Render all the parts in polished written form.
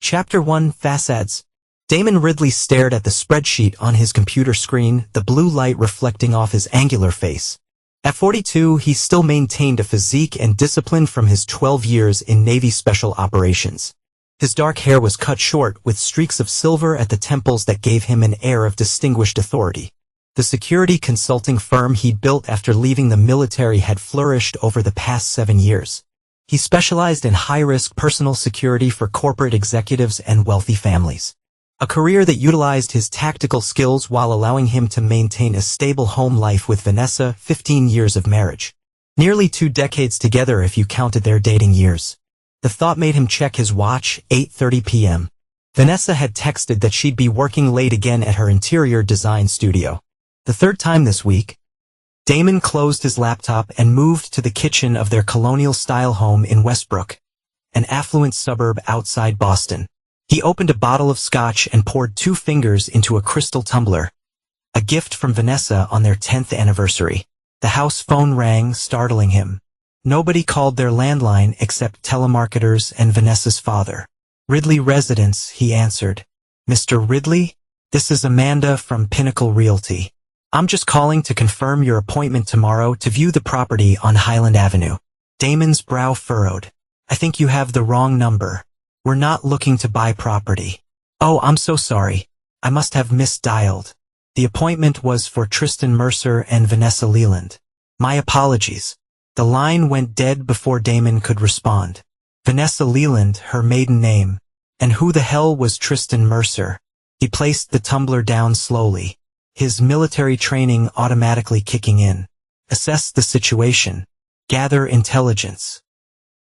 Chapter 1 Facades. Damon Ridley stared at the spreadsheet on his computer screen, the blue light reflecting off his angular face. At 42, he still maintained a physique and discipline from his 12 years in Navy Special Operations. His dark hair was cut short, with streaks of silver at the temples that gave him an air of distinguished authority. The security consulting firm he'd built after leaving the military had flourished over the past 7 years. He specialized in high-risk personal security for corporate executives and wealthy families. A career that utilized his tactical skills while allowing him to maintain a stable home life with Vanessa, 15 years of marriage. Nearly 2 decades together if you counted their dating years. The thought made him check his watch, 8:30 p.m. Vanessa had texted that she'd be working late again at her interior design studio. The third time this week. Damon closed his laptop and moved to the kitchen of their colonial-style home in Westbrook, an affluent suburb outside Boston. He opened a bottle of scotch and poured 2 fingers into a crystal tumbler, a gift from Vanessa on their 10th anniversary. The house phone rang, startling him. Nobody called their landline except telemarketers and Vanessa's father. "Ridley Residence," he answered. "Mr. Ridley? This is Amanda from Pinnacle Realty. I'm just calling to confirm your appointment tomorrow to view the property on Highland Avenue." Damon's brow furrowed. "I think you have the wrong number. We're not looking to buy property." "Oh, I'm so sorry. I must have misdialed. The appointment was for Tristan Mercer and Vanessa Leland. My apologies." The line went dead before Damon could respond. Vanessa Leland, her maiden name. And who the hell was Tristan Mercer? He placed the tumbler down slowly, his military training automatically kicking in. Assess the situation. Gather intelligence.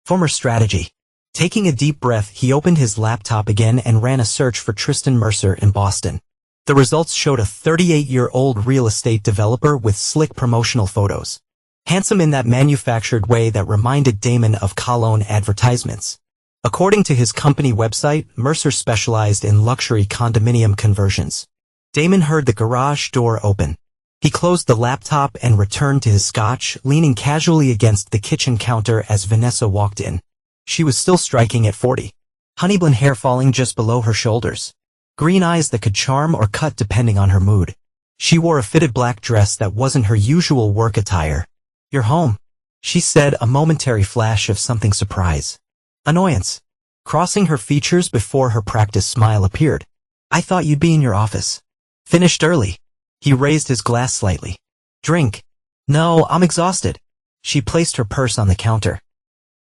Former strategy. Taking a deep breath, he opened his laptop again and ran a search for Tristan Mercer in Boston. The results showed a 38-year-old real estate developer with slick promotional photos. Handsome in that manufactured way that reminded Damon of cologne advertisements. According to his company website, Mercer specialized in luxury condominium conversions. Damon heard the garage door open. He closed the laptop and returned to his scotch, leaning casually against the kitchen counter as Vanessa walked in. She was still striking at 40. Honeyblonde hair falling just below her shoulders. Green eyes that could charm or cut depending on her mood. She wore a fitted black dress that wasn't her usual work attire. "You're home," she said, a momentary flash of something surprise. Annoyance crossing her features before her practiced smile appeared. "I thought you'd be in your office." "Finished early." He raised his glass slightly. "Drink?" "No, I'm exhausted." She placed her purse on the counter,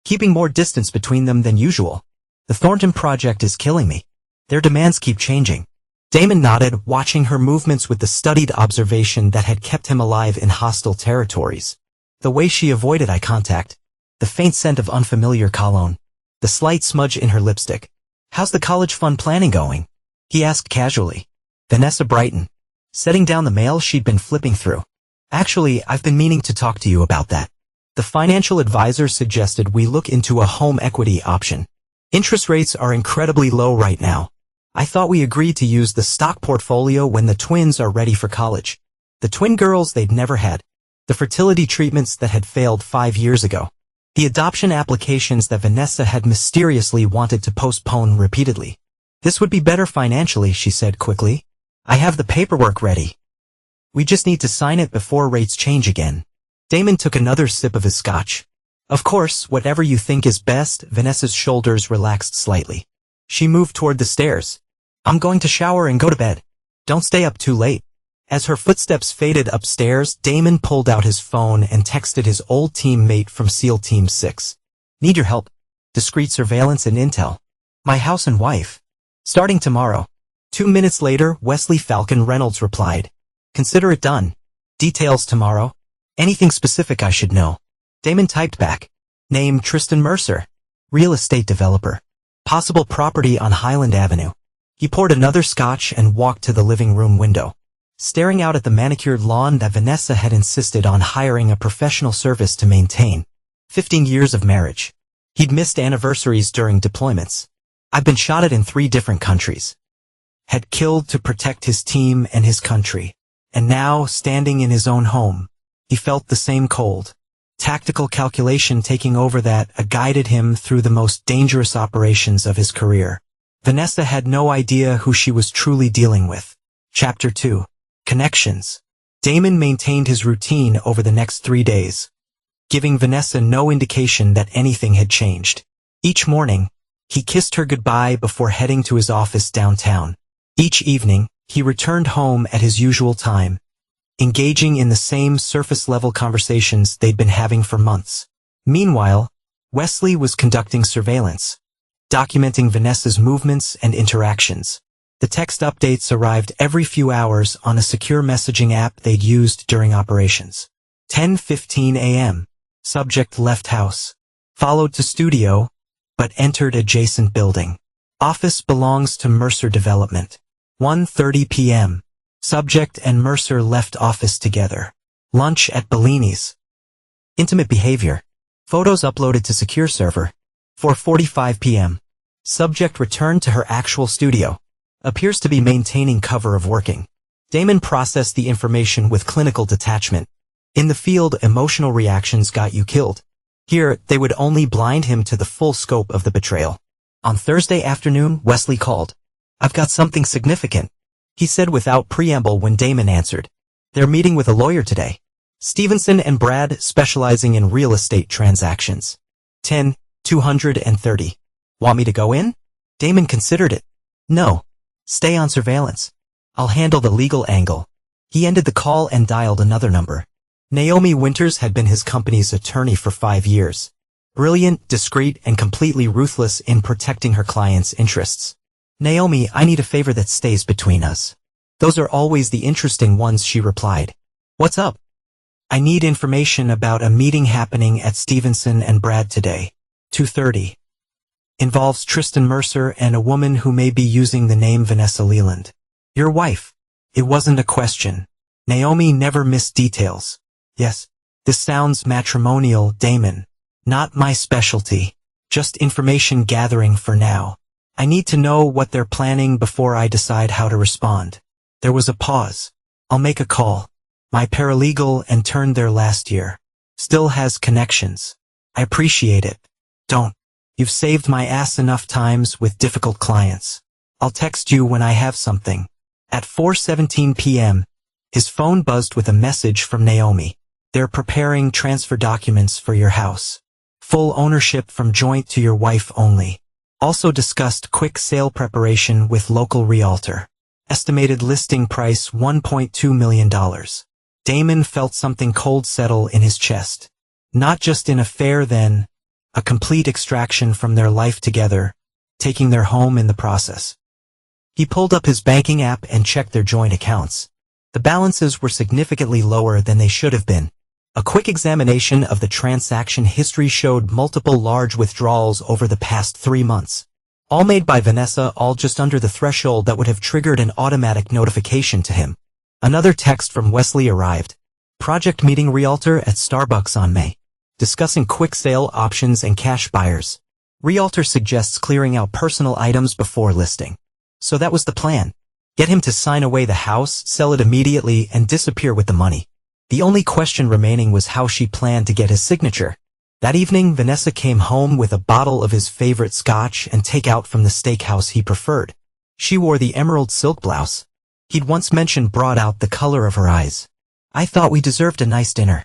keeping more distance between them than usual. "The Thornton project is killing me. Their demands keep changing." Damon nodded, watching her movements with the studied observation that had kept him alive in hostile territories. The way she avoided eye contact, the faint scent of unfamiliar cologne, the slight smudge in her lipstick. "How's the college fund planning going?" he asked casually. Vanessa brightened, setting down the mail she'd been flipping through. "Actually, I've been meaning to talk to you about that. The financial advisor suggested we look into a home equity option. Interest rates are incredibly low right now. I thought we agreed to use the stock portfolio when the twins are ready for college. The twin girls they'd never had. The fertility treatments that had failed 5 years ago. The adoption applications that Vanessa had mysteriously wanted to postpone repeatedly. This would be better financially," she said quickly. "I have the paperwork ready. We just need to sign it before rates change again." Damon took another sip of his scotch. "Of course, whatever you think is best." Vanessa's shoulders relaxed slightly. She moved toward the stairs. "I'm going to shower and go to bed. Don't stay up too late." As her footsteps faded upstairs, Damon pulled out his phone and texted his old teammate from SEAL Team 6. "Need your help. Discreet surveillance and intel. My house and wife. Starting tomorrow." 2 minutes later, Wesley Falcon Reynolds replied. "Consider it done. Details tomorrow. Anything specific I should know?" Damon typed back. "Name Tristan Mercer. Real estate developer. Possible property on Highland Avenue." He poured another scotch and walked to the living room window, staring out at the manicured lawn that Vanessa had insisted on hiring a professional service to maintain. 15 years of marriage. He'd missed anniversaries during deployments. "I've been shot at in 3 different countries." Had killed to protect his team and his country. And now, standing in his own home, he felt the same cold, tactical calculation taking over that guided him through the most dangerous operations of his career. Vanessa had no idea who she was truly dealing with. Chapter 2. Connections. Damon maintained his routine over the next 3 days, giving Vanessa no indication that anything had changed. Each morning, he kissed her goodbye before heading to his office downtown. Each evening, he returned home at his usual time, engaging in the same surface-level conversations they'd been having for months. Meanwhile, Wesley was conducting surveillance, documenting Vanessa's movements and interactions. The text updates arrived every few hours on a secure messaging app they'd used during operations. 10:15 a.m. Subject left house. Followed to studio, but entered adjacent building. Office belongs to Mercer Development. 1:30 p.m. Subject and Mercer left office together. Lunch at Bellini's. Intimate behavior. Photos uploaded to secure server. 4:45 p.m. Subject returned to her actual studio. Appears to be maintaining cover of working. Damon processed the information with clinical detachment. In the field, emotional reactions got you killed. Here, they would only blind him to the full scope of the betrayal. On Thursday afternoon, Wesley called. "I've got something significant," he said without preamble when Damon answered. "They're meeting with a lawyer today. Stevenson and Brad, specializing in real estate transactions. 10:230. Want me to go in?" Damon considered it. "No. Stay on surveillance. I'll handle the legal angle." He ended the call and dialed another number. Naomi Winters had been his company's attorney for 5 years. Brilliant, discreet, and completely ruthless in protecting her clients' interests. "Naomi, I need a favor that stays between us." "Those are always the interesting ones," she replied. "What's up?" "I need information about a meeting happening at Stevenson and Brad today. 2:30. Involves Tristan Mercer and a woman who may be using the name Vanessa Leland. Your wife." It wasn't a question. Naomi never missed details. "Yes. This sounds matrimonial, Damon. Not my specialty. Just information gathering for now. I need to know what they're planning before I decide how to respond." There was a pause. "I'll make a call. My paralegal interned there last year. Still has connections. I appreciate it." "Don't. You've saved my ass enough times with difficult clients. I'll text you when I have something." At 4:17 p.m., his phone buzzed with a message from Naomi. "They're preparing transfer documents for your house. Full ownership from joint to your wife only. Also discussed quick sale preparation with local realtor. Estimated listing price $1.2 million. Damon felt something cold settle in his chest. Not just an affair then, a complete extraction from their life together, taking their home in the process. He pulled up his banking app and checked their joint accounts. The balances were significantly lower than they should have been. A quick examination of the transaction history showed multiple large withdrawals over the past 3 months. All made by Vanessa, all just under the threshold that would have triggered an automatic notification to him. Another text from Wesley arrived. Project meeting realtor at Starbucks on May. Discussing quick sale options and cash buyers. Realtor suggests clearing out personal items before listing. So that was the plan. Get him to sign away the house, sell it immediately, and disappear with the money. The only question remaining was how she planned to get his signature. That evening, Vanessa came home with a bottle of his favorite scotch and takeout from the steakhouse he preferred. She wore the emerald silk blouse he'd once mentioned brought out the color of her eyes. "I thought we deserved a nice dinner,"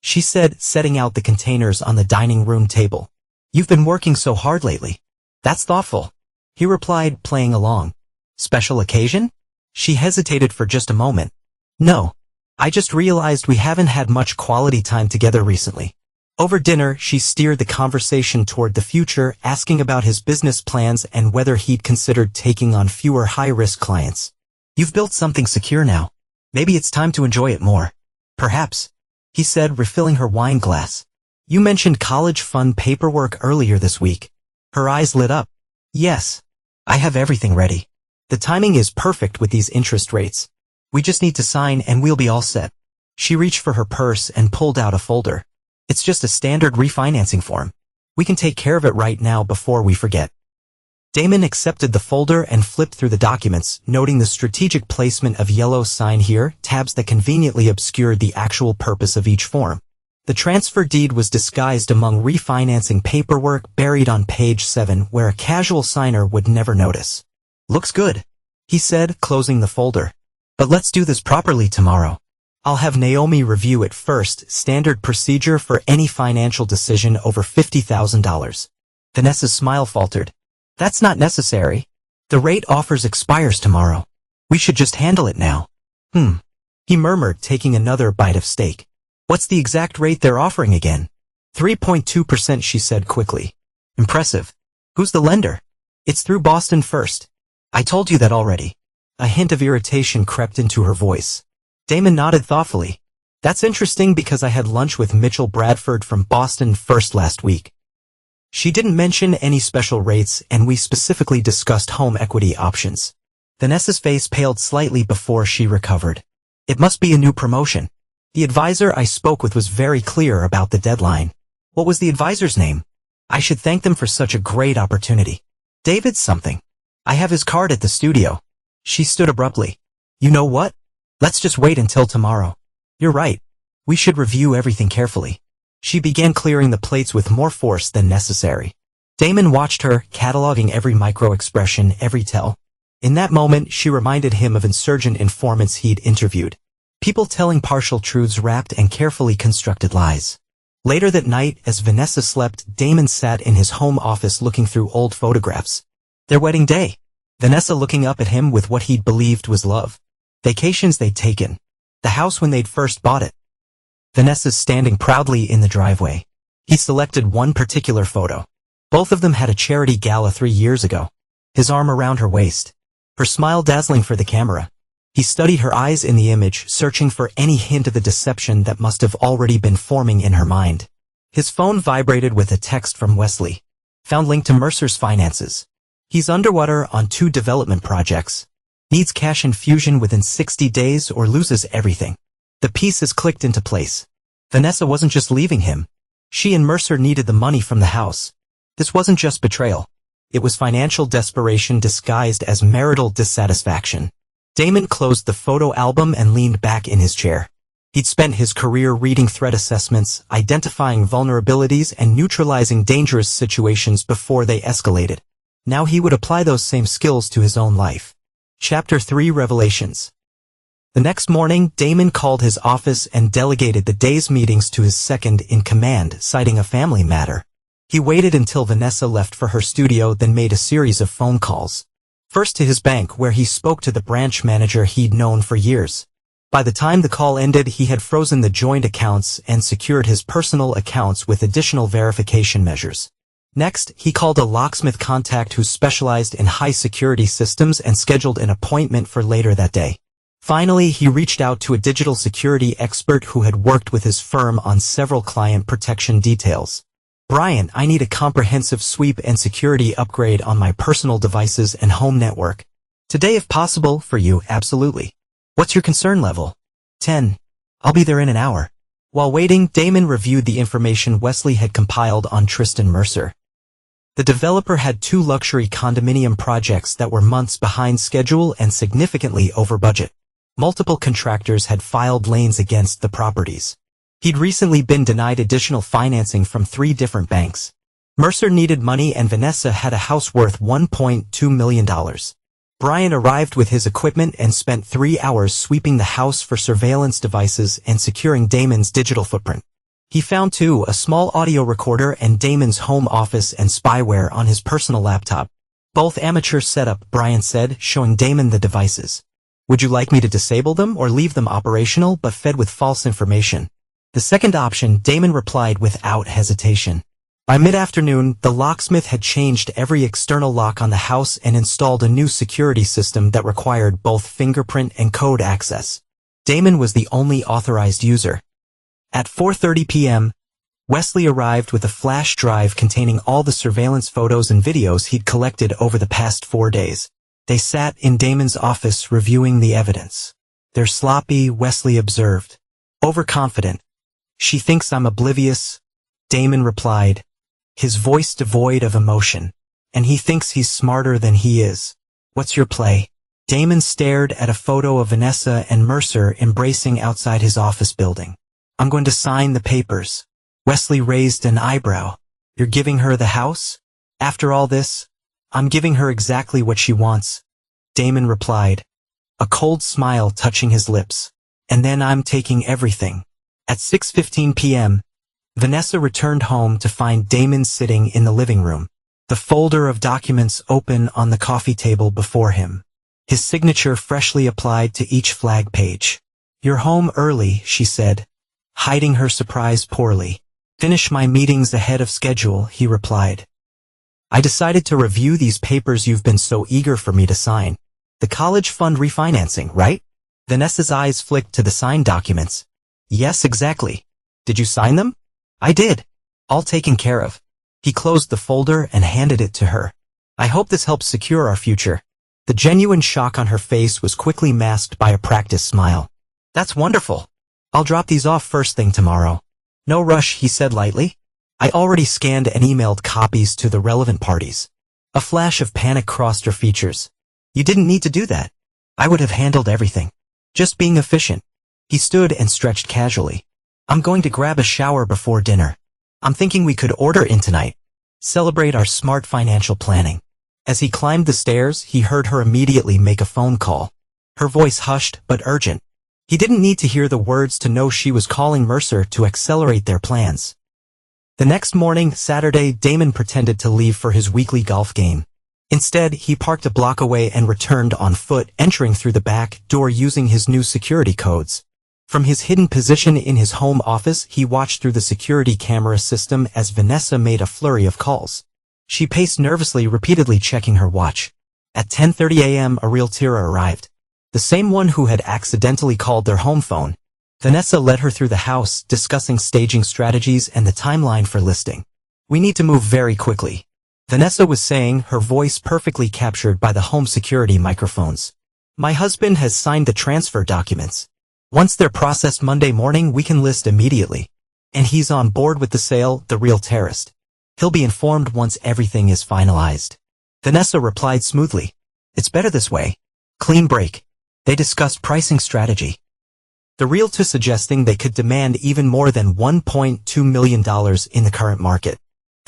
she said, setting out the containers on the dining room table. "You've been working so hard lately." "That's thoughtful," he replied, playing along. "Special occasion?" She hesitated for just a moment. "No. I just realized we haven't had much quality time together recently." Over dinner, she steered the conversation toward the future, asking about his business plans and whether he'd considered taking on fewer high-risk clients. "You've built something secure now. Maybe it's time to enjoy it more." "Perhaps," he said, refilling her wine glass. "You mentioned college fund paperwork earlier this week." Her eyes lit up. "Yes. I have everything ready. The timing is perfect with these interest rates. We just need to sign and we'll be all set." She reached for her purse and pulled out a folder. "It's just a standard refinancing form. We can take care of it right now before we forget." Damon accepted the folder and flipped through the documents, noting the strategic placement of yellow sign here, tabs that conveniently obscured the actual purpose of each form. The transfer deed was disguised among refinancing paperwork buried on page 7 where a casual signer would never notice. "Looks good," he said, closing the folder. "But let's do this properly tomorrow. I'll have Naomi review it first, standard procedure for any financial decision over $50,000. Vanessa's smile faltered. "That's not necessary. The rate offers expires tomorrow. We should just handle it now." He murmured, taking another bite of steak. "What's the exact rate they're offering again?" 3.2%, she said quickly. "Impressive. Who's the lender?" "It's through Boston First. I told you that already." A hint of irritation crept into her voice. Damon nodded thoughtfully. "That's interesting because I had lunch with Mitchell Bradford from Boston First last week. She didn't mention any special rates, and we specifically discussed home equity options." Vanessa's face paled slightly before she recovered. "It must be a new promotion. The advisor I spoke with was very clear about the deadline." "What was the advisor's name? I should thank them for such a great opportunity." "David something. I have his card at the studio." She stood abruptly. "You know what? Let's just wait until tomorrow. You're right. We should review everything carefully." She began clearing the plates with more force than necessary. Damon watched her, cataloging every micro-expression, every tell. In that moment, she reminded him of insurgent informants he'd interviewed. People telling partial truths wrapped and carefully constructed lies. Later that night, as Vanessa slept, Damon sat in his home office looking through old photographs. Their wedding day. Vanessa looking up at him with what he'd believed was love. Vacations they'd taken. The house when they'd first bought it. Vanessa's standing proudly in the driveway. He selected one particular photo. Both of them had a charity gala 3 years ago. His arm around her waist. Her smile dazzling for the camera. He studied her eyes in the image, searching for any hint of the deception that must have already been forming in her mind. His phone vibrated with a text from Wesley. "Found link to Mercer's finances. He's underwater on 2 development projects. Needs cash infusion within 60 days or loses everything." The pieces clicked into place. Vanessa wasn't just leaving him. She and Mercer needed the money from the house. This wasn't just betrayal. It was financial desperation disguised as marital dissatisfaction. Damon closed the photo album and leaned back in his chair. He'd spent his career reading threat assessments, identifying vulnerabilities, and neutralizing dangerous situations before they escalated. Now he would apply those same skills to his own life. Chapter 3: Revelations. The next morning, Damon called his office and delegated the day's meetings to his second-in-command, citing a family matter. He waited until Vanessa left for her studio, then made a series of phone calls. First to his bank, where he spoke to the branch manager he'd known for years. By the time the call ended, he had frozen the joint accounts and secured his personal accounts with additional verification measures. Next, he called a locksmith contact who specialized in high-security systems and scheduled an appointment for later that day. Finally, he reached out to a digital security expert who had worked with his firm on several client protection details. "Brian, I need a comprehensive sweep and security upgrade on my personal devices and home network. Today if possible, for you, absolutely. What's your concern level?" 10. "I'll be there in an hour." While waiting, Damon reviewed the information Wesley had compiled on Tristan Mercer. The developer had 2 luxury condominium projects that were months behind schedule and significantly over budget. Multiple contractors had filed liens against the properties. He'd recently been denied additional financing from 3 different banks. Mercer needed money and Vanessa had a house worth $1.2 million. Brian arrived with his equipment and spent 3 hours sweeping the house for surveillance devices and securing Damon's digital footprint. He found too a small audio recorder and Damon's home office and spyware on his personal laptop. "Both amateur setup," Brian said, showing Damon the devices. "Would you like me to disable them or leave them operational but fed with false information?" "The second option," Damon replied without hesitation. By mid-afternoon, the locksmith had changed every external lock on the house and installed a new security system that required both fingerprint and code access. Damon was the only authorized user. At 4:30 p.m., Wesley arrived with a flash drive containing all the surveillance photos and videos he'd collected over the past 4 days. They sat in Damon's office reviewing the evidence. "They're sloppy," Wesley observed. "Overconfident. She thinks I'm oblivious," Damon replied, his voice devoid of emotion. "And he thinks he's smarter than he is. What's your play?" Damon stared at a photo of Vanessa and Mercer embracing outside his office building. I'm going to sign the papers. Wesley raised an eyebrow. You're giving her the house? After all this, I'm giving her exactly what she wants. Damon replied, a cold smile touching his lips. And then I'm taking everything. At 6:15 p.m., Vanessa returned home to find Damon sitting in the living room, the folder of documents open on the coffee table before him, his signature freshly applied to each flag page. You're home early, she said, hiding her surprise poorly. Finish my meetings ahead of schedule, he replied. I decided to review these papers you've been so eager for me to sign. The college fund refinancing, right? Vanessa's eyes flicked to the signed documents. Yes, exactly. Did you sign them? I did. All taken care of. He closed the folder and handed it to her. I hope this helps secure our future. The genuine shock on her face was quickly masked by a practiced smile. That's wonderful. I'll drop these off first thing tomorrow. No rush, he said lightly. I already scanned and emailed copies to the relevant parties. A flash of panic crossed her features. You didn't need to do that. I would have handled everything. Just being efficient. He stood and stretched casually. I'm going to grab a shower before dinner. I'm thinking we could order in tonight. Celebrate our smart financial planning. As he climbed the stairs, he heard her immediately make a phone call. Her voice hushed but urgent. He didn't need to hear the words to know she was calling Mercer to accelerate their plans. The next morning, Saturday, Damon pretended to leave for his weekly golf game. Instead, he parked a block away and returned on foot, entering through the back door using his new security codes. From his hidden position in his home office, he watched through the security camera system as Vanessa made a flurry of calls. She paced nervously, repeatedly checking her watch. At 10:30 a.m., a realtor arrived. The same one who had accidentally called their home phone. Vanessa led her through the house, discussing staging strategies and the timeline for listing. We need to move very quickly, Vanessa was saying, her voice perfectly captured by the home security microphones. My husband has signed the transfer documents. Once they're processed Monday morning, we can list immediately. And he's on board with the sale, the real terrorist. He'll be informed once everything is finalized. Vanessa replied smoothly. It's better this way. Clean break. They discussed pricing strategy. The realtor suggesting they could demand even more than $1.2 million in the current market.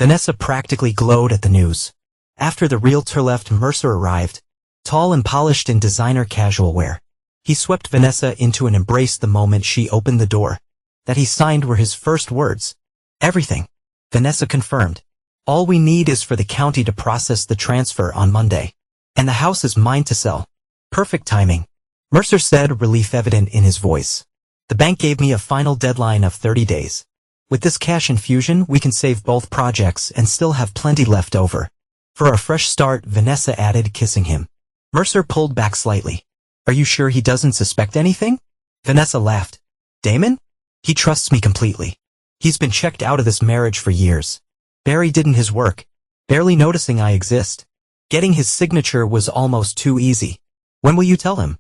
Vanessa practically glowed at the news. After the realtor left, Mercer arrived, tall and polished in designer casual wear. He swept Vanessa into an embrace the moment she opened the door. That he signed were his first words. Everything. Vanessa confirmed. All we need is for the county to process the transfer on Monday. And the house is mine to sell. Perfect timing. Mercer said, relief evident in his voice. The bank gave me a final deadline of 30 days. With this cash infusion, we can save both projects and still have plenty left over. For a fresh start, Vanessa added, kissing him. Mercer pulled back slightly. Are you sure he doesn't suspect anything? Vanessa laughed. Damon? He trusts me completely. He's been checked out of this marriage for years. Barry didn't his work, barely noticing I exist. Getting his signature was almost too easy. When will you tell him?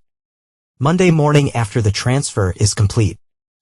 Monday morning after the transfer is complete.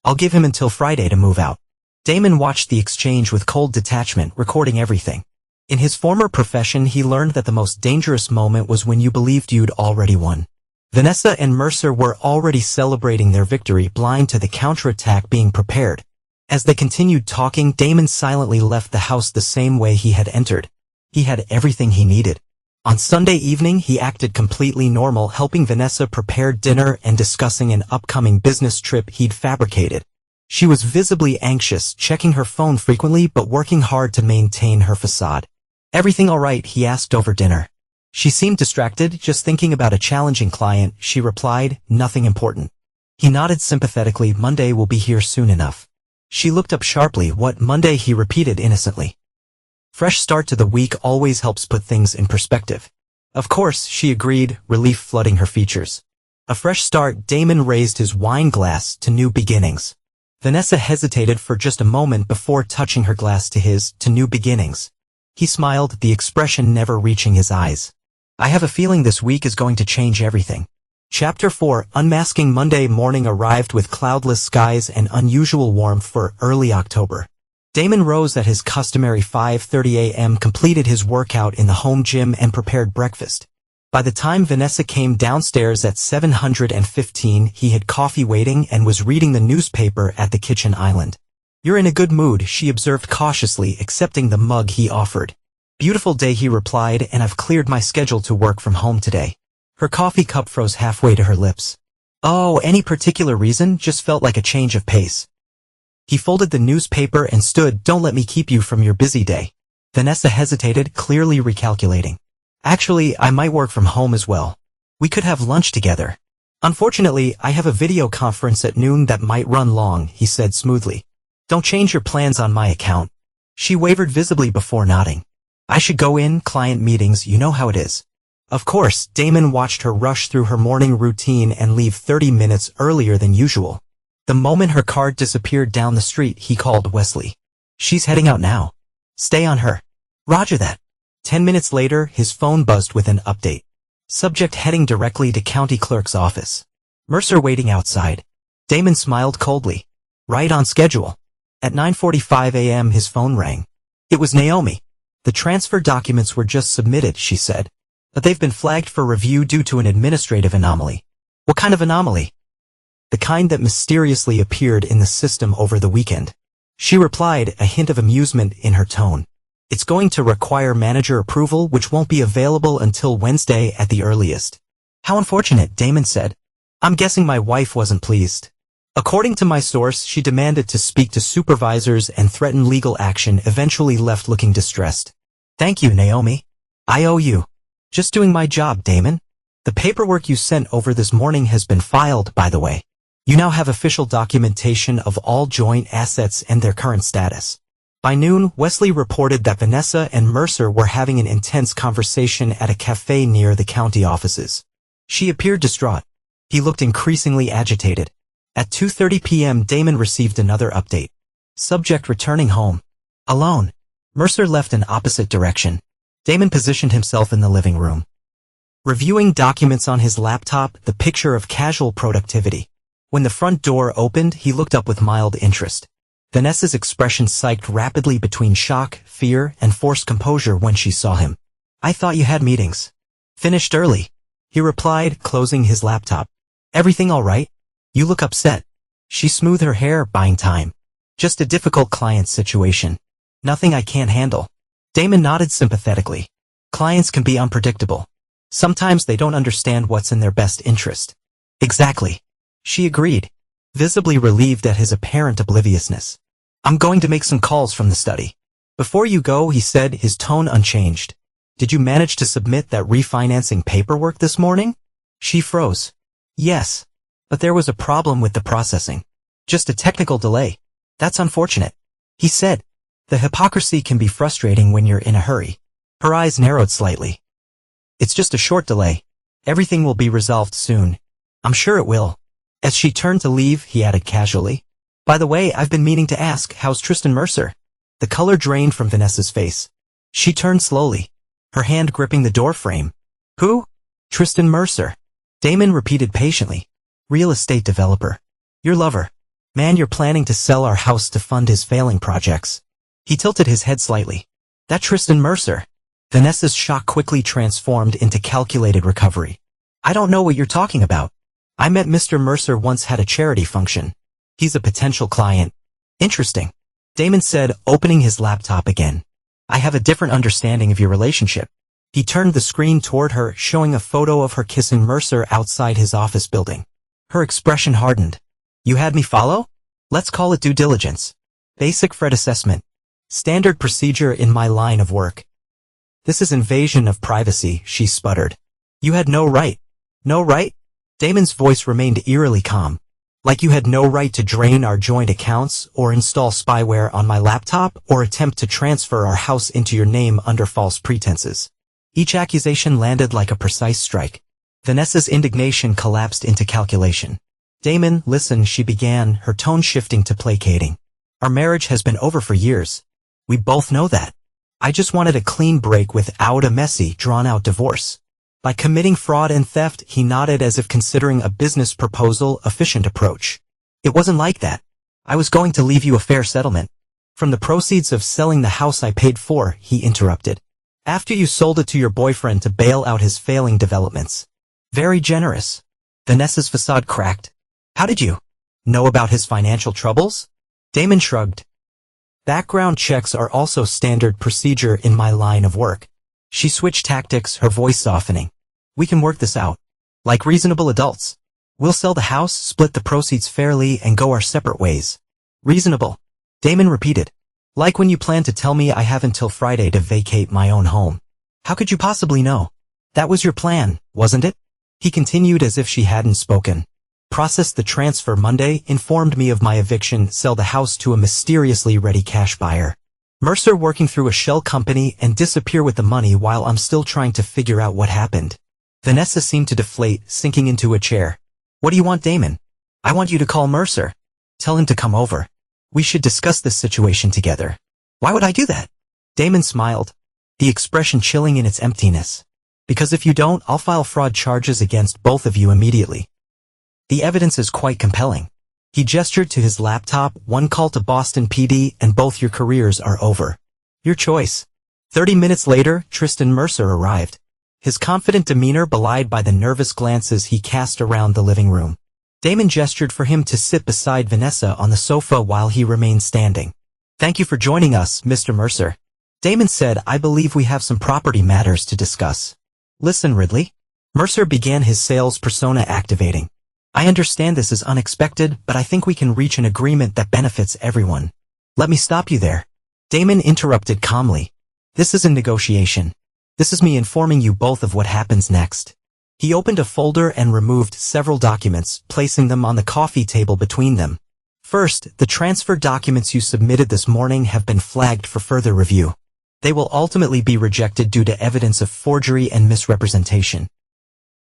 I'll give him until Friday to move out. Damon watched the exchange with cold detachment, recording everything. In his former profession, he learned that the most dangerous moment was when you believed you'd already won. Vanessa and Mercer were already celebrating their victory, blind to the counterattack being prepared. As they continued talking, Damon silently left the house the same way he had entered. He had everything he needed. On Sunday evening, he acted completely normal, helping Vanessa prepare dinner and discussing an upcoming business trip he'd fabricated. She was visibly anxious, checking her phone frequently but working hard to maintain her facade. Everything all right? He asked over dinner. She seemed distracted, just thinking about a challenging client. She replied, nothing important. He nodded sympathetically. Monday will be here soon enough. She looked up sharply. What Monday? He repeated innocently. Fresh start to the week always helps put things in perspective. Of course, she agreed, relief flooding her features. A fresh start. Damon raised his wine glass to new beginnings. Vanessa hesitated for just a moment before touching her glass to his, to new beginnings. He smiled, the expression never reaching his eyes. I have a feeling this week is going to change everything. Chapter 4, Unmasking. Monday morning arrived with cloudless skies and unusual warmth for early October. Damon rose at his customary 5:30 a.m., completed his workout in the home gym and prepared breakfast. By the time Vanessa came downstairs at 7:15, he had coffee waiting and was reading the newspaper at the kitchen island. "You're in a good mood," she observed cautiously, accepting the mug he offered. "Beautiful day," he replied, "and I've cleared my schedule to work from home today." Her coffee cup froze halfway to her lips. "Oh, any particular reason? Just felt like a change of pace." He folded the newspaper and stood. "Don't let me keep you from your busy day." Vanessa hesitated, clearly recalculating. "Actually, I might work from home as well. We could have lunch together." "Unfortunately, I have a video conference at noon that might run long," he said smoothly. "Don't change your plans on my account." She wavered visibly before nodding. "I should go in, client meetings, you know how it is." Of course, Damon watched her rush through her morning routine and leave 30 minutes earlier than usual. The moment her car disappeared down the street, he called Wesley. "She's heading out now. Stay on her." "Roger that." 10 minutes later, his phone buzzed with an update. Subject heading directly to county clerk's office. Mercer waiting outside. Damon smiled coldly. Right on schedule. At 9:45 a.m. his phone rang. It was Naomi. "The transfer documents were just submitted," she said. "But they've been flagged for review due to an administrative anomaly." "What kind of anomaly?" "The kind that mysteriously appeared in the system over the weekend." She replied, a hint of amusement in her tone. "It's going to require manager approval, which won't be available until Wednesday at the earliest." "How unfortunate," Damon said. "I'm guessing my wife wasn't pleased." "According to my source, she demanded to speak to supervisors and threatened legal action, eventually left looking distressed." "Thank you, Naomi. I owe you." "Just doing my job, Damon. The paperwork you sent over this morning has been filed, by the way. You now have official documentation of all joint assets and their current status." By noon, Wesley reported that Vanessa and Mercer were having an intense conversation at a cafe near the county offices. She appeared distraught. He looked increasingly agitated. At 2:30 p.m. Damon received another update. Subject returning home. Alone. Mercer left an opposite direction. Damon positioned himself in the living room. Reviewing documents on his laptop, the picture of casual productivity. When the front door opened, he looked up with mild interest. Vanessa's expression cycled rapidly between shock, fear, and forced composure when she saw him. "I thought you had meetings." "Finished early," he replied, closing his laptop. "Everything all right? You look upset." She smoothed her hair, buying time. "Just a difficult client situation. Nothing I can't handle." Damon nodded sympathetically. "Clients can be unpredictable. Sometimes they don't understand what's in their best interest." "Exactly." She agreed, visibly relieved at his apparent obliviousness. "I'm going to make some calls from the study." "Before you go," he said, his tone unchanged. "Did you manage to submit that refinancing paperwork this morning?" She froze. "Yes. But there was a problem with the processing. Just a technical delay." "That's unfortunate," he said. "The hypocrisy can be frustrating when you're in a hurry." Her eyes narrowed slightly. "It's just a short delay. Everything will be resolved soon." "I'm sure it will." As she turned to leave, he added casually, "By the way, I've been meaning to ask, how's Tristan Mercer?" The color drained from Vanessa's face. She turned slowly, her hand gripping the door frame. "Who?" "Tristan Mercer." Damon repeated patiently. "Real estate developer. Your lover. Man, you're planning to sell our house to fund his failing projects." He tilted his head slightly. "That Tristan Mercer?" Vanessa's shock quickly transformed into calculated recovery. "I don't know what you're talking about. I met Mr. Mercer once at a charity function. He's a potential client." "Interesting," Damon said, opening his laptop again. "I have a different understanding of your relationship." He turned the screen toward her, showing a photo of her kissing Mercer outside his office building. Her expression hardened. "You had me follow? Let's call it due diligence. Basic threat assessment. Standard procedure in my line of work." "This is invasion of privacy," she sputtered. "You had no right." "No right?" Damon's voice remained eerily calm. "Like you had no right to drain our joint accounts, or install spyware on my laptop, or attempt to transfer our house into your name under false pretenses." Each accusation landed like a precise strike. Vanessa's indignation collapsed into calculation. "Damon, listen," she began, her tone shifting to placating. "Our marriage has been over for years. We both know that. I just wanted a clean break without a messy, drawn-out divorce." By committing fraud and theft, he nodded as if considering a business proposal efficient approach. "It wasn't like that. I was going to leave you a fair settlement. From the proceeds of selling the house I paid for," he interrupted. After you sold it to your boyfriend to bail out his failing developments. Very generous. Vanessa's facade cracked. How did you know about his financial troubles? Damon shrugged. Background checks are also standard procedure in my line of work. She switched tactics, her voice softening. We can work this out. Like reasonable adults. We'll sell the house, split the proceeds fairly, and go our separate ways. Reasonable. Damon repeated. Like when you planned to tell me I have until Friday to vacate my own home. How could you possibly know? That was your plan, wasn't it? He continued as if she hadn't spoken. Processed the transfer Monday, informed me of my eviction, sell the house to a mysteriously ready cash buyer. Mercer working through a shell company and disappear with the money while I'm still trying to figure out what happened. Vanessa seemed to deflate, sinking into a chair. What do you want, Damon? I want you to call Mercer. Tell him to come over. We should discuss this situation together. Why would I do that? Damon smiled, the expression chilling in its emptiness. Because if you don't, I'll file fraud charges against both of you immediately. The evidence is quite compelling. He gestured to his laptop, one call to Boston PD, and both your careers are over. Your choice. 30 minutes later, Tristan Mercer arrived. His confident demeanor belied by the nervous glances he cast around the living room. Damon gestured for him to sit beside Vanessa on the sofa while he remained standing. Thank you for joining us, Mr. Mercer. Damon said, I believe we have some property matters to discuss. Listen, Ridley. Mercer began his sales persona activating. I understand this is unexpected, but I think we can reach an agreement that benefits everyone. Let me stop you there. Damon interrupted calmly. This isn't negotiation. This is me informing you both of what happens next. He opened a folder and removed several documents, placing them on the coffee table between them. First, the transfer documents you submitted this morning have been flagged for further review. They will ultimately be rejected due to evidence of forgery and misrepresentation.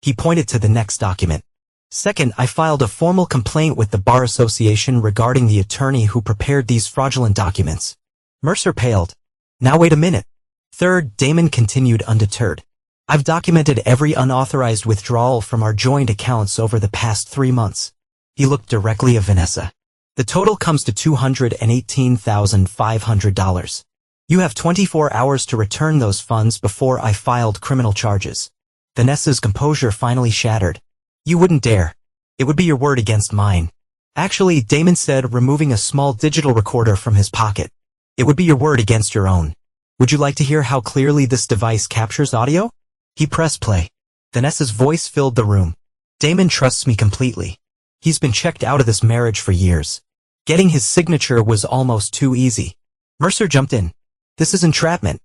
He pointed to the next document. Second, I filed a formal complaint with the Bar Association regarding the attorney who prepared these fraudulent documents. Mercer paled. Now wait a minute. Third, Damon continued undeterred. I've documented every unauthorized withdrawal from our joint accounts over the past 3 months. He looked directly at Vanessa. The total comes to $218,500. You have 24 hours to return those funds before I filed criminal charges. Vanessa's composure finally shattered. You wouldn't dare. It would be your word against mine. Actually, Damon said, removing a small digital recorder from his pocket. It would be your word against your own. Would you like to hear how clearly this device captures audio? He pressed play. Vanessa's voice filled the room. Damon trusts me completely. He's been checked out of this marriage for years. Getting his signature was almost too easy. Mercer jumped in. This is entrapment.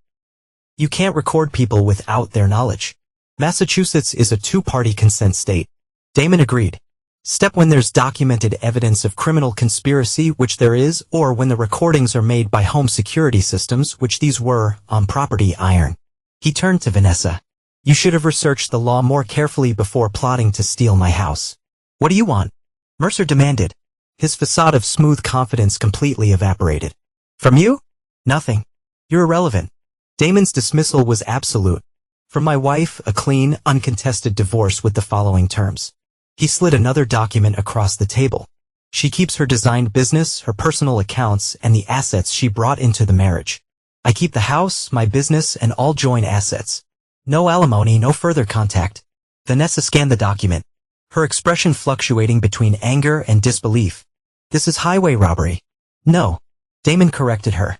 You can't record people without their knowledge. Massachusetts is a two-party consent state. Damon agreed. Step when there's documented evidence of criminal conspiracy, which there is, or when the recordings are made by home security systems, which these were, on property iron. He turned to Vanessa. You should have researched the law more carefully before plotting to steal my house. What do you want? Mercer demanded. His facade of smooth confidence completely evaporated. From you? Nothing. You're irrelevant. Damon's dismissal was absolute. From my wife, a clean, uncontested divorce with the following terms. He slid another document across the table. She keeps her designed business, her personal accounts, and the assets she brought into the marriage. I keep the house, my business, and all joint assets. No alimony, no further contact. Vanessa scanned the document, her expression fluctuating between anger and disbelief. This is highway robbery. No. Damon corrected her.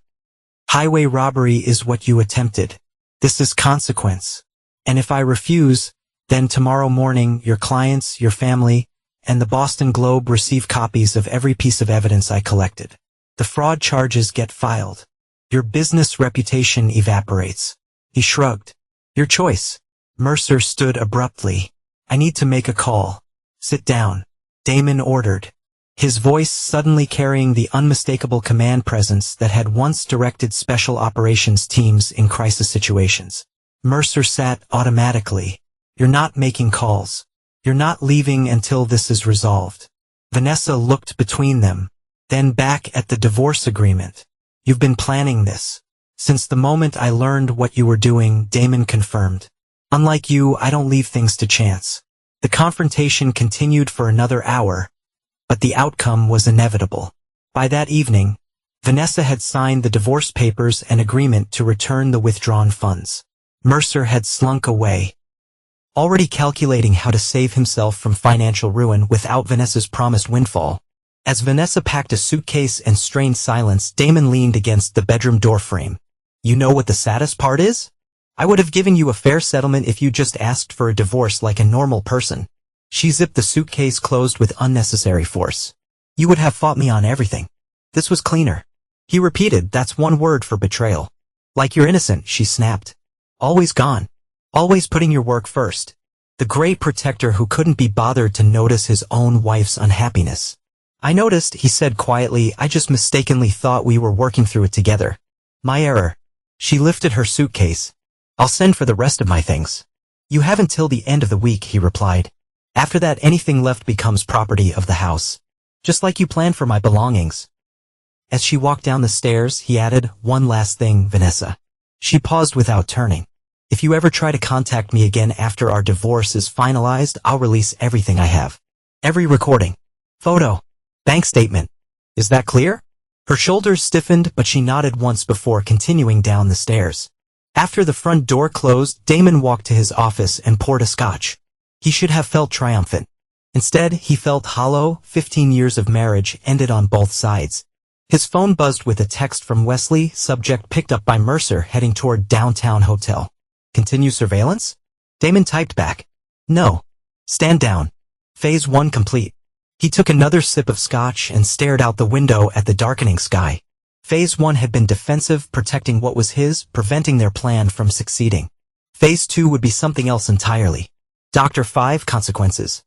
Highway robbery is what you attempted. This is consequence. And if I refuse, then tomorrow morning your clients, your family, and the Boston Globe receive copies of every piece of evidence I collected. The fraud charges get filed. Your business reputation evaporates. He shrugged. Your choice. Mercer stood abruptly. I need to make a call. Sit down. Damon ordered, his voice suddenly carrying the unmistakable command presence that had once directed special operations teams in crisis situations. Mercer sat automatically. You're not making calls. You're not leaving until this is resolved. Vanessa looked between them, then back at the divorce agreement. You've been planning this. Since the moment I learned what you were doing, Damon confirmed. Unlike you, I don't leave things to chance. The confrontation continued for another hour, but the outcome was inevitable. By that evening, Vanessa had signed the divorce papers and agreement to return the withdrawn funds. Mercer had slunk away, already calculating how to save himself from financial ruin without Vanessa's promised windfall. As Vanessa packed a suitcase and strained silence, Damon leaned against the bedroom doorframe. You know what the saddest part is? I would have given you a fair settlement if you just asked for a divorce like a normal person. She zipped the suitcase closed with unnecessary force. You would have fought me on everything. This was cleaner. He repeated, that's one word for betrayal. Like you're innocent, she snapped. Always gone. Always putting your work first. The great protector who couldn't be bothered to notice his own wife's unhappiness. I noticed, he said quietly, I just mistakenly thought we were working through it together. My error. She lifted her suitcase. I'll send for the rest of my things. You have until the end of the week, he replied. After that, anything left becomes property of the house. Just like you planned for my belongings. As she walked down the stairs, he added, one last thing, Vanessa. She paused without turning. If you ever try to contact me again after our divorce is finalized, I'll release everything I have. Every recording. Photo. Bank statement. Is that clear? Her shoulders stiffened, but she nodded once before continuing down the stairs. After the front door closed, Damon walked to his office and poured a scotch. He should have felt triumphant. Instead, he felt hollow. 15 years of marriage ended on both sides. His phone buzzed with a text from Wesley, subject picked up by Mercer heading toward downtown hotel. Continue surveillance? Damon typed back. No. Stand down. Phase 1 complete. He took another sip of scotch and stared out the window at the darkening sky. Phase 1 had been defensive, protecting what was his, preventing their plan from succeeding. Phase 2 would be something else entirely. Dr. 5 consequences.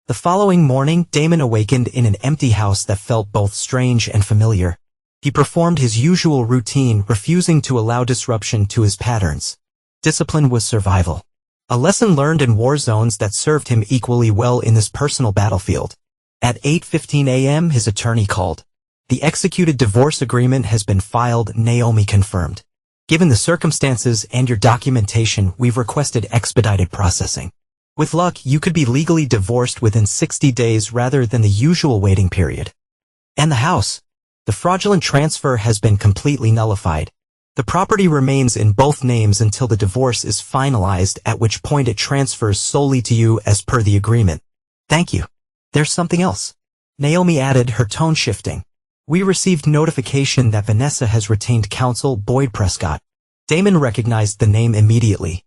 The following morning, Damon awakened in an empty house that felt both strange and familiar. He performed his usual routine, refusing to allow disruption to his patterns. Discipline was survival. A lesson learned in war zones that served him equally well in this personal battlefield. At 8:15 a.m. his attorney called. The executed divorce agreement has been filed, Naomi confirmed. Given the circumstances and your documentation, we've requested expedited processing. With luck, you could be legally divorced within 60 days rather than the usual waiting period. And the house. The fraudulent transfer has been completely nullified. The property remains in both names until the divorce is finalized, at which point it transfers solely to you as per the agreement. Thank you. There's something else. Naomi added, her tone shifting. We received notification that Vanessa has retained counsel, Boyd Prescott. Damon recognized the name immediately.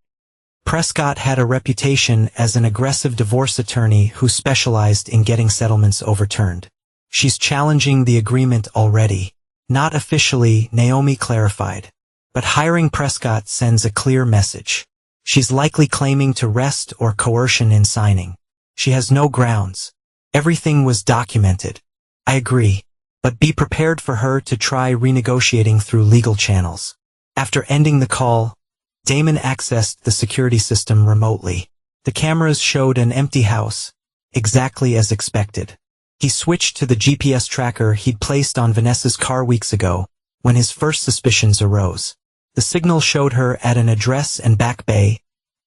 Prescott had a reputation as an aggressive divorce attorney who specialized in getting settlements overturned. She's challenging the agreement already. Not officially, Naomi clarified. But hiring Prescott sends a clear message. She's likely claiming to wrest or coercion in signing. She has no grounds. Everything was documented. I agree. But be prepared for her to try renegotiating through legal channels. After ending the call, Damon accessed the security system remotely. The cameras showed an empty house, exactly as expected. He switched to the GPS tracker he'd placed on Vanessa's car weeks ago, when his first suspicions arose. The signal showed her at an address in Back Bay,